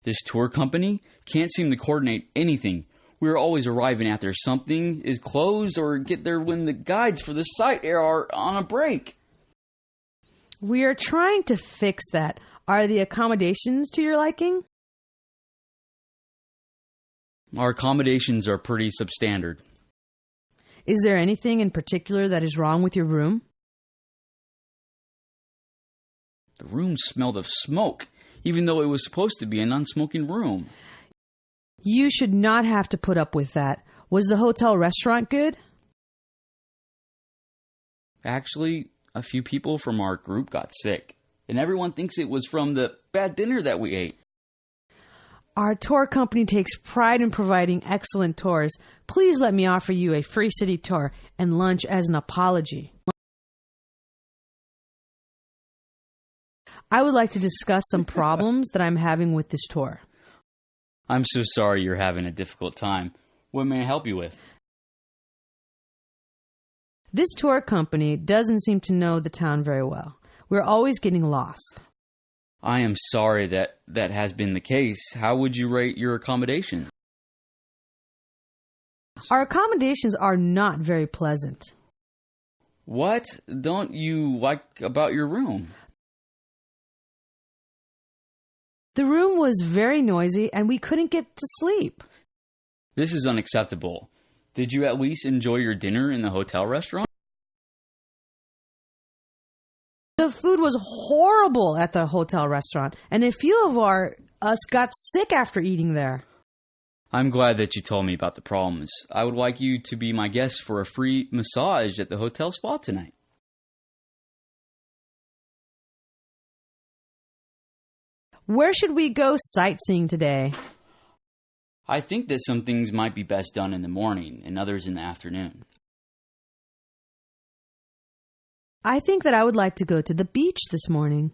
This tour company can't seem to coordinate anything. We are always arriving after something is closed or get there when the guides for the site are on a break. We are trying to fix that. Are the accommodations to your liking? Our accommodations are pretty substandard. Is there anything in particular that is wrong with your room? The room smelled of smoke, even though it was supposed to be a non-smoking room. You should not have to put up with that. Was the hotel restaurant good? Actually, a few people from our group got sick, and everyone thinks it was from the bad dinner that we ate. Our tour company takes pride in providing excellent tours. Please let me offer you a free city tour and lunch as an apology. I would like to discuss some problems that I'm having with this tour. I'm so sorry you're having a difficult time. What may I help you with? This tour company doesn't seem to know the town very well. We're always getting lost. I am sorry that has been the case. How would you rate your accommodation? Our accommodations are not very pleasant. What don't you like about your room? The room was very noisy and we couldn't get to sleep. This is unacceptable. Did you at least enjoy your dinner in the hotel restaurant? The food was horrible at the hotel restaurant, and a few of us got sick after eating there. I'm glad that you told me about the problems. I would like you to be my guest for a free massage at the hotel spa tonight. Where should we go sightseeing today? I think that some things might be best done in the morning and others in the afternoon. I think that I would like to go to the beach this morning.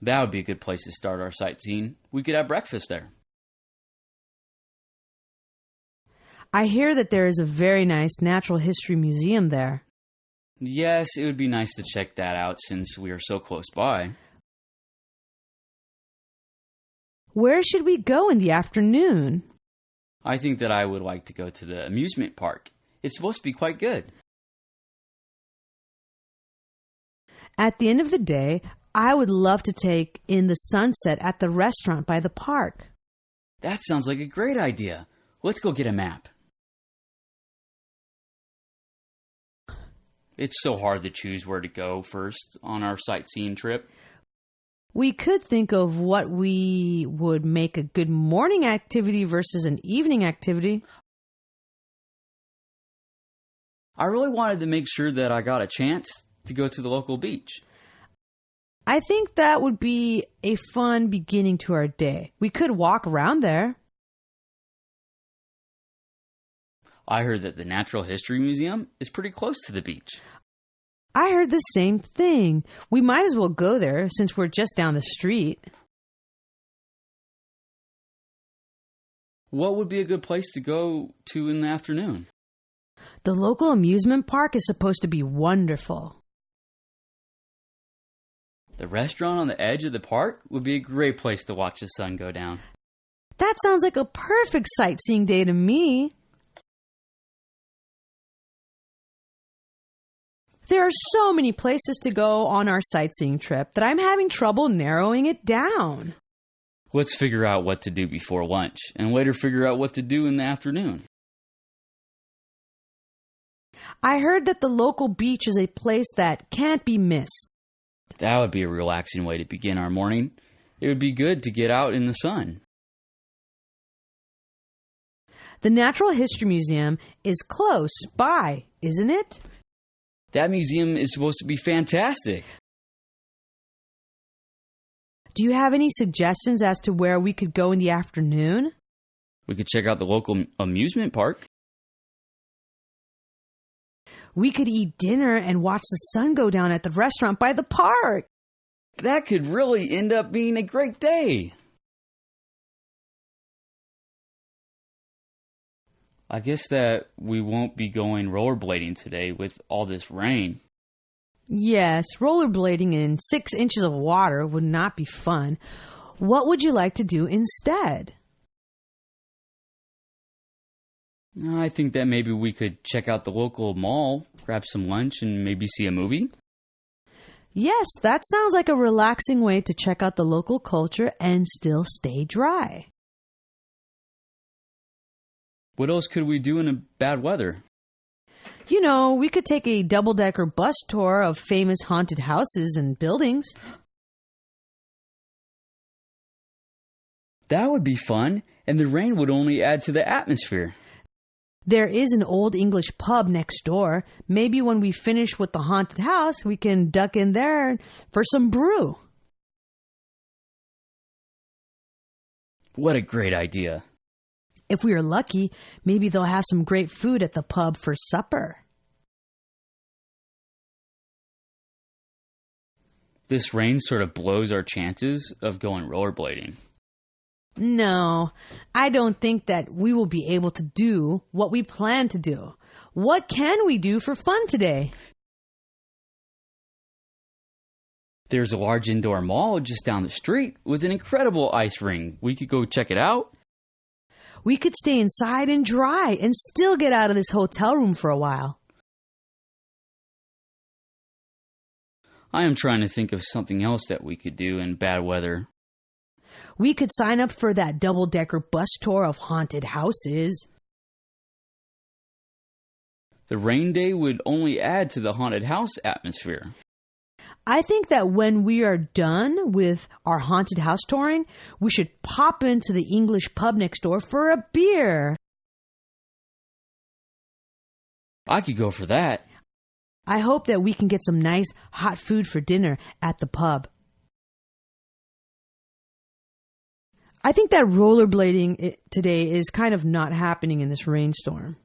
That would be a good place to start our sightseeing. We could have breakfast there. I hear that there is a very nice natural history museum there. Yes, it would be nice to check that out since we are so close by. Where should we go in the afternoon? I think that I would like to go to the amusement park. It's supposed to be quite good. At the end of the day, I would love to take in the sunset at the restaurant by the park. That sounds like a great idea. Let's go get a map. It's so hard to choose where to go first on our sightseeing trip. We could think of what we would make a good morning activity versus an evening activity. I really wanted to make sure that I got a chance to go to the local beach. I think that would be a fun beginning to our day. We could walk around there. I heard that the Natural History Museum is pretty close to the beach. I heard the same thing. We might as well go there since we're just down the street. What would be a good place to go to in the afternoon? The local amusement park is supposed to be wonderful. The restaurant on the edge of the park would be a great place to watch the sun go down. That sounds like a perfect sightseeing day to me. There are so many places to go on our sightseeing trip that I'm having trouble narrowing it down. Let's figure out what to do before lunch and later figure out what to do in the afternoon. I heard that the local beach is a place that can't be missed. That would be a relaxing way to begin our morning. It would be good to get out in the sun. The Natural History Museum is close by, isn't it? That museum is supposed to be fantastic. Do you have any suggestions as to where we could go in the afternoon? We could check out the local amusement park. We could eat dinner and watch the sun go down at the restaurant by the park. That could really end up being a great day. I guess that we won't be going rollerblading today with all this rain. Yes, rollerblading in 6 inches of water would not be fun. What would you like to do instead? I think that maybe we could check out the local mall, grab some lunch, and maybe see a movie. Yes, that sounds like a relaxing way to check out the local culture and still stay dry. What else could we do in a bad weather? You know, we could take a double-decker bus tour of famous haunted houses and buildings. That would be fun, and the rain would only add to the atmosphere. There is an old English pub next door. Maybe when we finish with the haunted house, we can duck in there for some brew. What a great idea. If we are lucky, maybe they'll have some great food at the pub for supper. This rain sort of blows our chances of going rollerblading. No, I don't think that we will be able to do what we plan to do. What can we do for fun today? There's a large indoor mall just down the street with an incredible ice ring. We could go check it out. We could stay inside and dry and still get out of this hotel room for a while. I am trying to think of something else that we could do in bad weather. We could sign up for that double-decker bus tour of haunted houses. The rain day would only add to the haunted house atmosphere. I think that when we are done with our haunted house touring, we should pop into the English pub next door for a beer. I could go for that. I hope that we can get some nice hot food for dinner at the pub. I think that rollerblading today is kind of not happening in this rainstorm.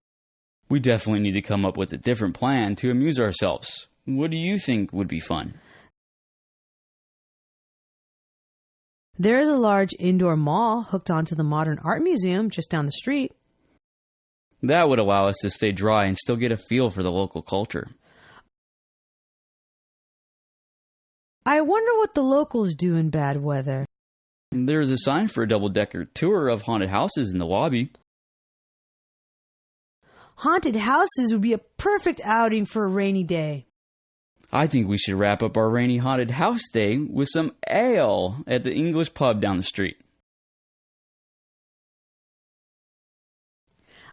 We definitely need to come up with a different plan to amuse ourselves. What do you think would be fun? There is a large indoor mall hooked onto the Modern Art Museum just down the street. That would allow us to stay dry and still get a feel for the local culture. I wonder what the locals do in bad weather. There's a sign for a double-decker tour of haunted houses in the lobby. Haunted houses would be a perfect outing for a rainy day. I think we should wrap up our rainy haunted house day with some ale at the English pub down the street.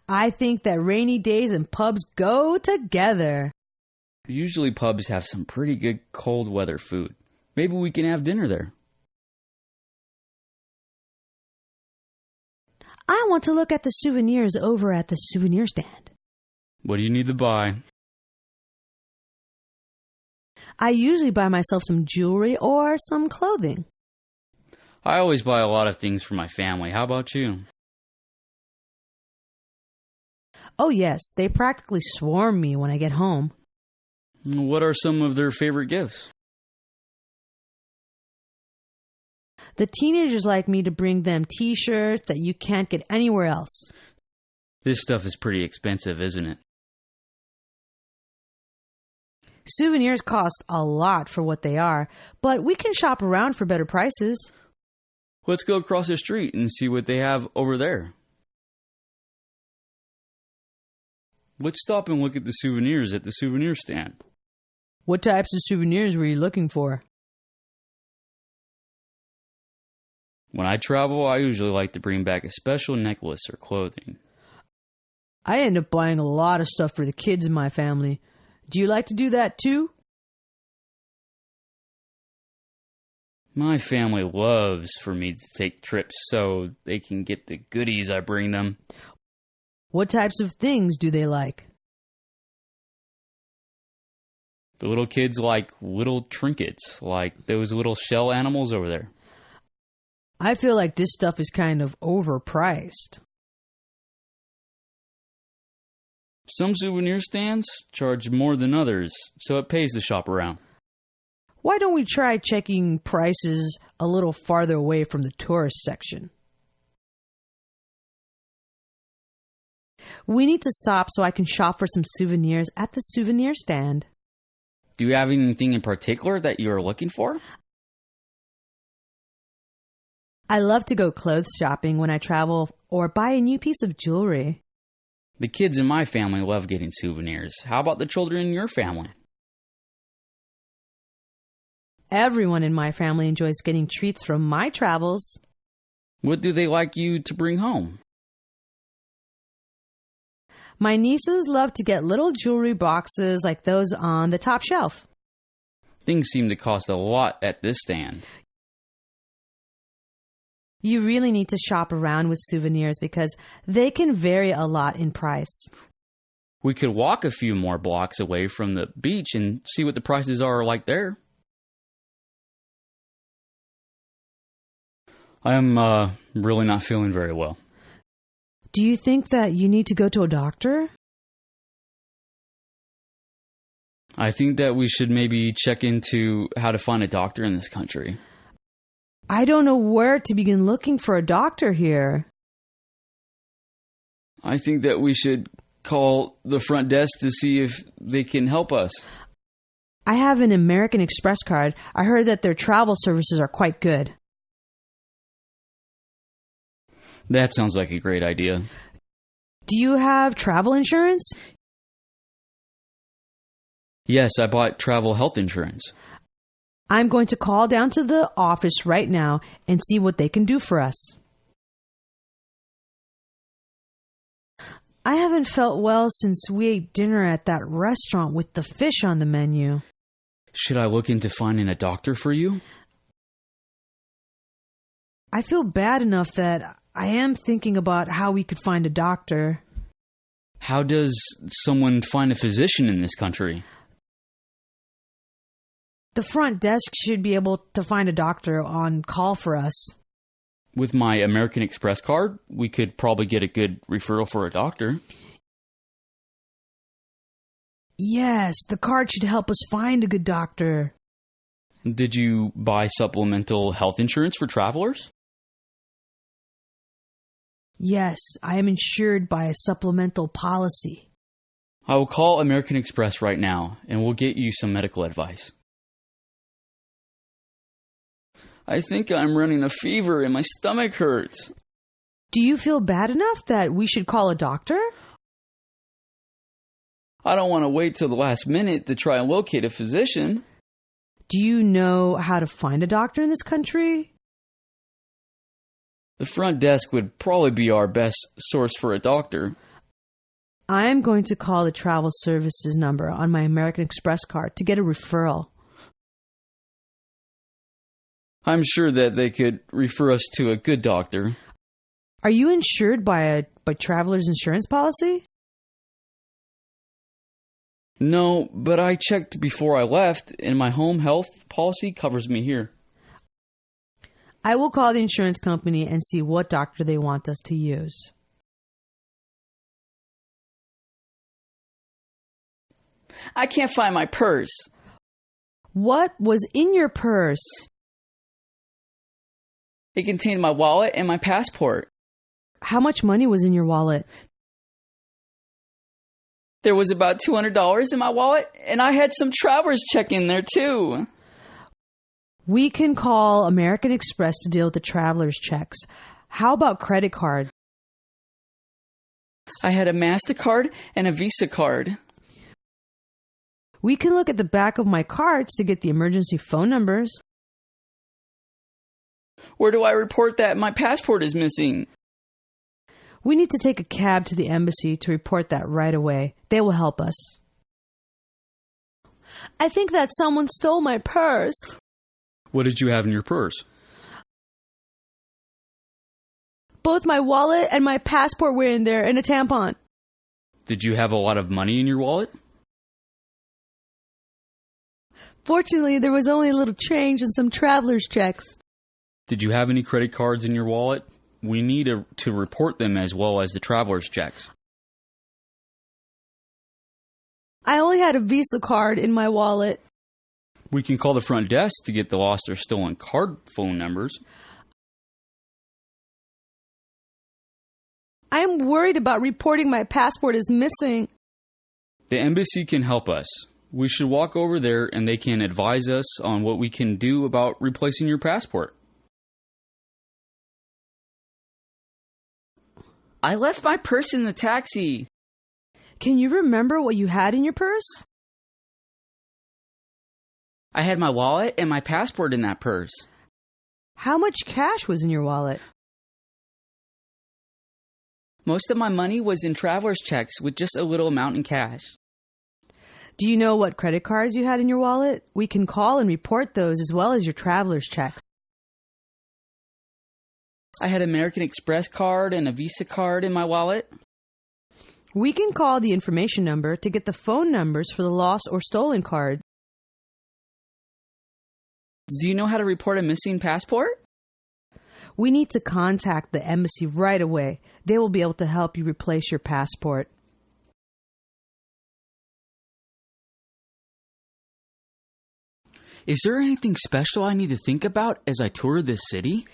I think that rainy days and pubs go together. Usually pubs have some pretty good cold weather food. Maybe we can have dinner there. I want to look at the souvenirs over at the souvenir stand. What do you need to buy? I usually buy myself some jewelry or some clothing. I always buy a lot of things for my family. How about you? Oh yes, they practically swarm me when I get home. What are some of their favorite gifts? The teenagers like me to bring them t-shirts that you can't get anywhere else. This stuff is pretty expensive, isn't it? Souvenirs cost a lot for what they are, but we can shop around for better prices. Let's go across the street and see what they have over there. Let's stop and look at the souvenirs at the souvenir stand. What types of souvenirs were you looking for? When I travel, I usually like to bring back a special necklace or clothing. I end up buying a lot of stuff for the kids in my family. Do you like to do that too? My family loves for me to take trips so they can get the goodies I bring them. What types of things do they like? The little kids like little trinkets, like those little shell animals over there. I feel like this stuff is kind of overpriced. Some souvenir stands charge more than others, so it pays to shop around. Why don't we try checking prices a little farther away from the tourist section? We need to stop so I can shop for some souvenirs at the souvenir stand. Do you have anything in particular that you are looking for? I love to go clothes shopping when I travel or buy a new piece of jewelry. The kids in my family love getting souvenirs. How about the children in your family? Everyone in my family enjoys getting treats from my travels. What do they like you to bring home? My nieces love to get little jewelry boxes like those on the top shelf. Things seem to cost a lot at this stand. You really need to shop around with souvenirs because they can vary a lot in price. We could walk a few more blocks away from the beach and see what the prices are like there. I am really not feeling very well. Do you think that you need to go to a doctor? I think that we should maybe check into how to find a doctor in this country. I don't know where to begin looking for a doctor here. I think that we should call the front desk to see if they can help us. I have an American Express card. I heard that their travel services are quite good. That sounds like a great idea. Do you have travel insurance? Yes, I bought travel health insurance. I'm going to call down to the office right now and see what they can do for us. I haven't felt well since we ate dinner at that restaurant with the fish on the menu. Should I look into finding a doctor for you? I feel bad enough that I am thinking about how we could find a doctor. How does someone find a physician in this country? The front desk should be able to find a doctor on call for us. With my American Express card, we could probably get a good referral for a doctor. Yes, the card should help us find a good doctor. Did you buy supplemental health insurance for travelers? Yes, I am insured by a supplemental policy. I will call American Express right now, and we'll get you some medical advice. I think I'm running a fever and my stomach hurts. Do you feel bad enough that we should call a doctor? I don't want to wait till the last minute to try and locate a physician. Do you know how to find a doctor in this country? The front desk would probably be our best source for a doctor. I'm going to call the travel services number on my American Express card to get a referral. I'm sure that they could refer us to a good doctor. Are you insured by Traveler's Insurance policy? No, but I checked before I left, and my home health policy covers me here. I will call the insurance company and see what doctor they want us to use. I can't find my purse. What was in your purse? It contained my wallet and my passport. How much money was in your wallet? There was about $200 in my wallet, and I had some traveler's check in there too. We can call American Express to deal with the traveler's checks. How about credit card? I had a MasterCard and a Visa card. We can look at the back of my cards to get the emergency phone numbers. Where do I report that my passport is missing? We need to take a cab to the embassy to report that right away. They will help us. I think that someone stole my purse. What did you have in your purse? Both my wallet and my passport were in there, and a tampon. Did you have a lot of money in your wallet? Fortunately, there was only a little change and some traveler's checks. Did you have any credit cards in your wallet? We need to report them as well as the traveler's checks. I only had a Visa card in my wallet. We can call the front desk to get the lost or stolen card phone numbers. I am worried about reporting my passport as missing. The embassy can help us. We should walk over there and they can advise us on what we can do about replacing your passport. I left my purse in the taxi. Can you remember what you had in your purse? I had my wallet and my passport in that purse. How much cash was in your wallet? Most of my money was in traveler's checks with just a little amount in cash. Do you know what credit cards you had in your wallet? We can call and report those as well as your traveler's checks. I had an American Express card and a Visa card in my wallet. We can call the information number to get the phone numbers for the lost or stolen cards. Do you know how to report a missing passport? We need to contact the embassy right away. They will be able to help you replace your passport. Is there anything special I need to think about as I tour this city?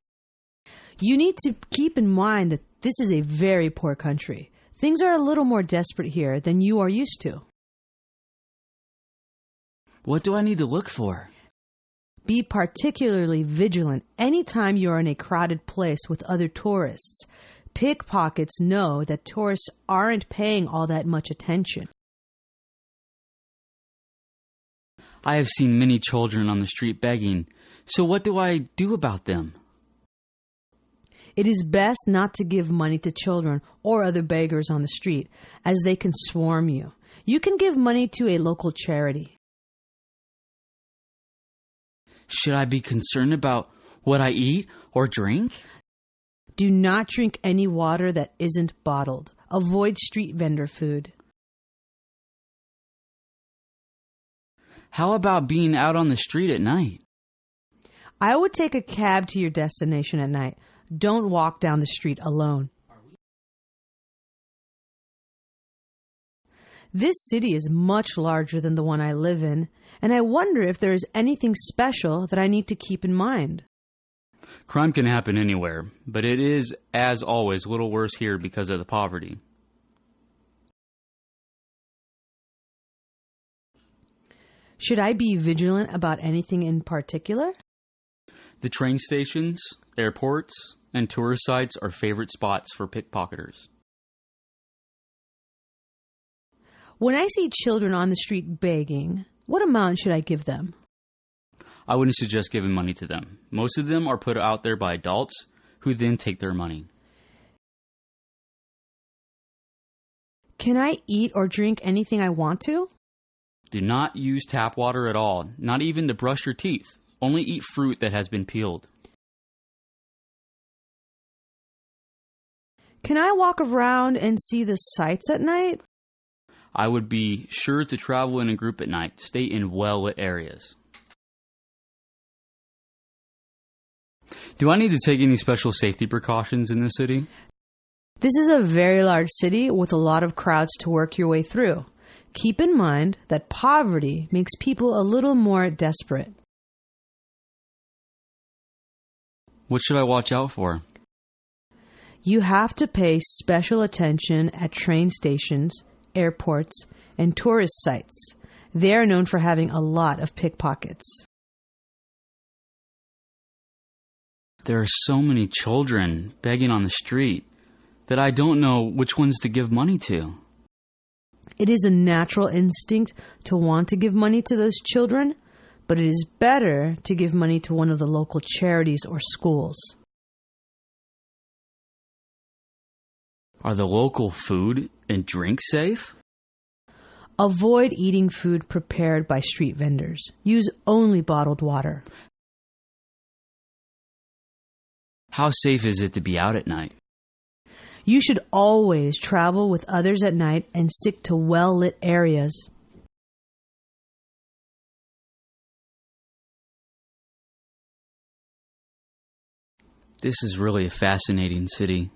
You need to keep in mind that this is a very poor country. Things are a little more desperate here than you are used to. What do I need to look for? Be particularly vigilant anytime you are in a crowded place with other tourists. Pickpockets know that tourists aren't paying all that much attention. I have seen many children on the street begging. So what do I do about them? It is best not to give money to children or other beggars on the street, as they can swarm you. You can give money to a local charity. Should I be concerned about what I eat or drink? Do not drink any water that isn't bottled. Avoid street vendor food. How about being out on the street at night? I would take a cab to your destination at night. Don't walk down the street alone. This city is much larger than the one I live in, and I wonder if there is anything special that I need to keep in mind. Crime can happen anywhere, but it is, as always, a little worse here because of the poverty. Should I be vigilant about anything in particular? The train stations, airports, and tourist sites are favorite spots for pickpocketers. When I see children on the street begging, what amount should I give them? I wouldn't suggest giving money to them. Most of them are put out there by adults who then take their money. Can I eat or drink anything I want to? Do not use tap water at all, not even to brush your teeth. Only eat fruit that has been peeled. Can I walk around and see the sights at night? I would be sure to travel in a group at night. Stay in well-lit areas. Do I need to take any special safety precautions in this city? This is a very large city with a lot of crowds to work your way through. Keep in mind that poverty makes people a little more desperate. What should I watch out for? You have to pay special attention at train stations, airports, and tourist sites. They are known for having a lot of pickpockets. There are so many children begging on the street that I don't know which ones to give money to. It is a natural instinct to want to give money to those children, but it is better to give money to one of the local charities or schools. Are the local food and drink safe? Avoid eating food prepared by street vendors. Use only bottled water. How safe is it to be out at night? You should always travel with others at night and stick to well-lit areas. This is really a fascinating city.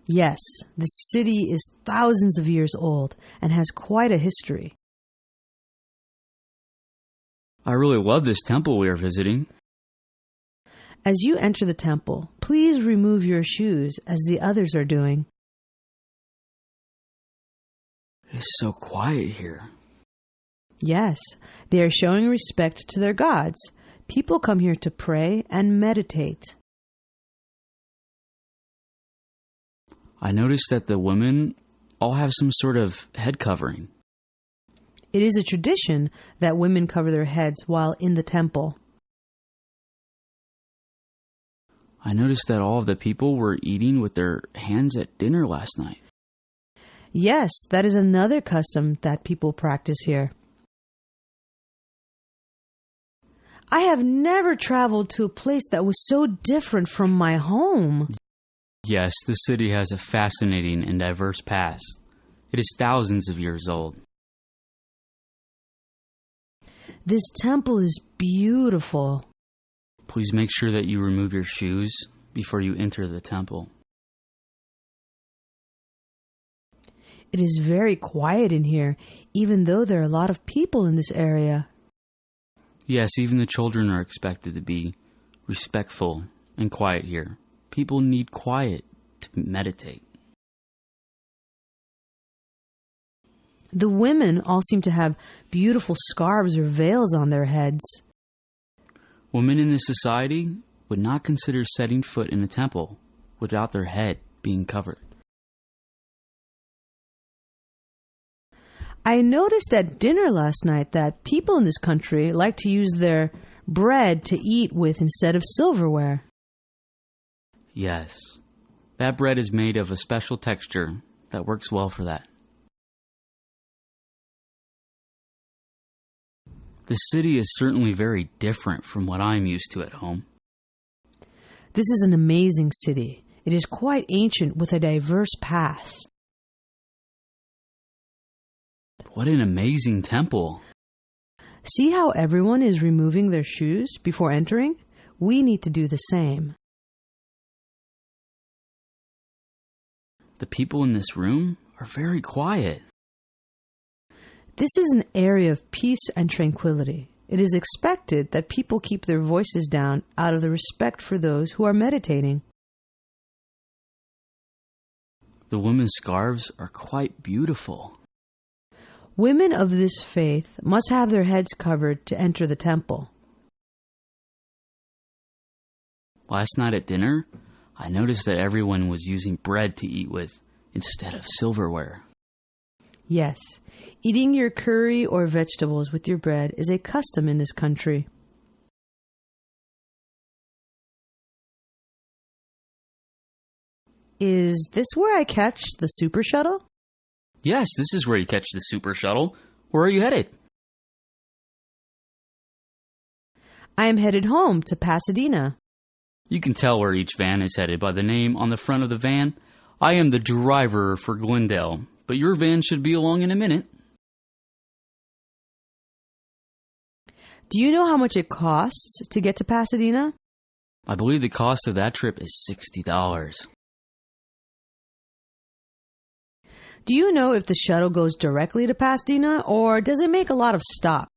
Yes, the city is thousands of years old and has quite a history. I really love this temple we are visiting. As you enter the temple, please remove your shoes as the others are doing. It is so quiet here. Yes, they are showing respect to their gods. People come here to pray and meditate. I noticed that the women all have some sort of head covering. It is a tradition that women cover their heads while in the temple. I noticed that all of the people were eating with their hands at dinner last night. Yes, that is another custom that people practice here. I have never traveled to a place that was so different from my home. Yes, the city has a fascinating and diverse past. It is thousands of years old. This temple is beautiful. Please make sure that you remove your shoes before you enter the temple. It is very quiet in here, even though there are a lot of people in this area. Yes, even the children are expected to be respectful and quiet here. People need quiet to meditate. The women all seem to have beautiful scarves or veils on their heads. Women in this society would not consider setting foot in a temple without their head being covered. I noticed at dinner last night that people in this country like to use their bread to eat with instead of silverware. Yes, that bread is made of a special texture that works well for that. The city is certainly very different from what I'm used to at home. This is an amazing city. It is quite ancient with a diverse past. What an amazing temple. See how everyone is removing their shoes before entering? We need to do the same. The people in this room are very quiet. This is an area of peace and tranquility. It is expected that people keep their voices down out of the respect for those who are meditating. The women's scarves are quite beautiful. Women of this faith must have their heads covered to enter the temple. Last night at dinner, I noticed that everyone was using bread to eat with instead of silverware. Yes, eating your curry or vegetables with your bread is a custom in this country. Is this where I catch the super shuttle? Yes, this is where you catch the super shuttle. Where are you headed? I am headed home to Pasadena. You can tell where each van is headed by the name on the front of the van. I am the driver for Glendale, but your van should be along in a minute. Do you know how much it costs to get to Pasadena? I believe the cost of that trip is $60. Do you know if the shuttle goes directly to Pasadena, or does it make a lot of stops?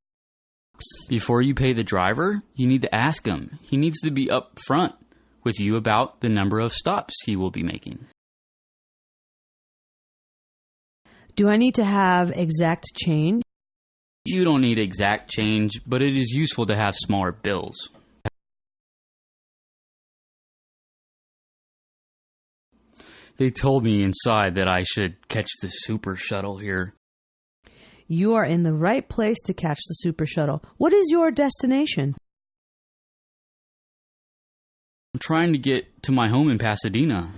Before you pay the driver, you need to ask him. He needs to be up front with you about the number of stops he will be making. Do I need to have exact change? You don't need exact change, but it is useful to have smaller bills. They told me inside that I should catch the super shuttle here. You are in the right place to catch the super shuttle. What is your destination? I'm trying to get to my home in Pasadena.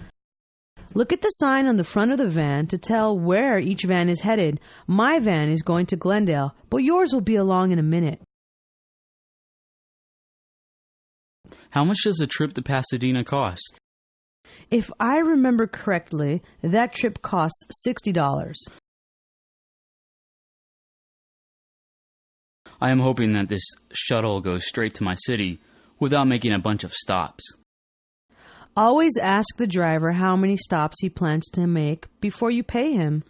Look at the sign on the front of the van to tell where each van is headed. My van is going to Glendale, but yours will be along in a minute. How much does a trip to Pasadena cost? If I remember correctly, that trip costs $60. I am hoping that this shuttle goes straight to my city without making a bunch of stops. Always ask the driver how many stops he plans to make before you pay him.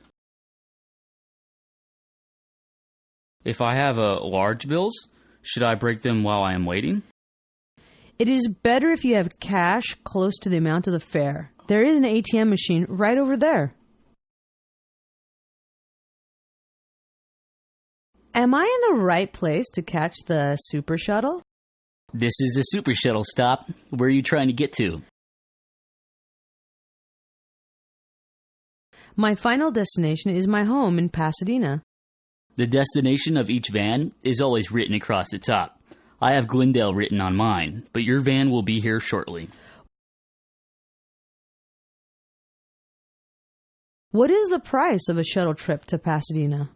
If I have large bills, should I break them while I am waiting? It is better if you have cash close to the amount of the fare. There is an ATM machine right over there. Am I in the right place to catch the super shuttle? This is a super shuttle stop. Where are you trying to get to? My final destination is my home in Pasadena. The destination of each van is always written across the top. I have Glendale written on mine, but your van will be here shortly. What is the price of a shuttle trip to Pasadena?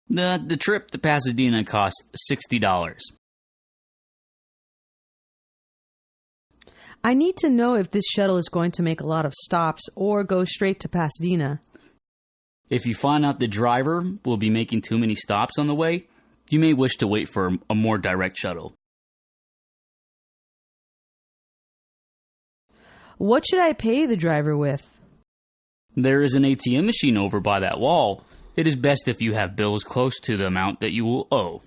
The trip to Pasadena costs $60. I need to know if this shuttle is going to make a lot of stops or go straight to Pasadena. If you find out the driver will be making too many stops on the way, you may wish to wait for a more direct shuttle. What should I pay the driver with? There is an ATM machine over by that wall. It is best if you have bills close to the amount that you will owe.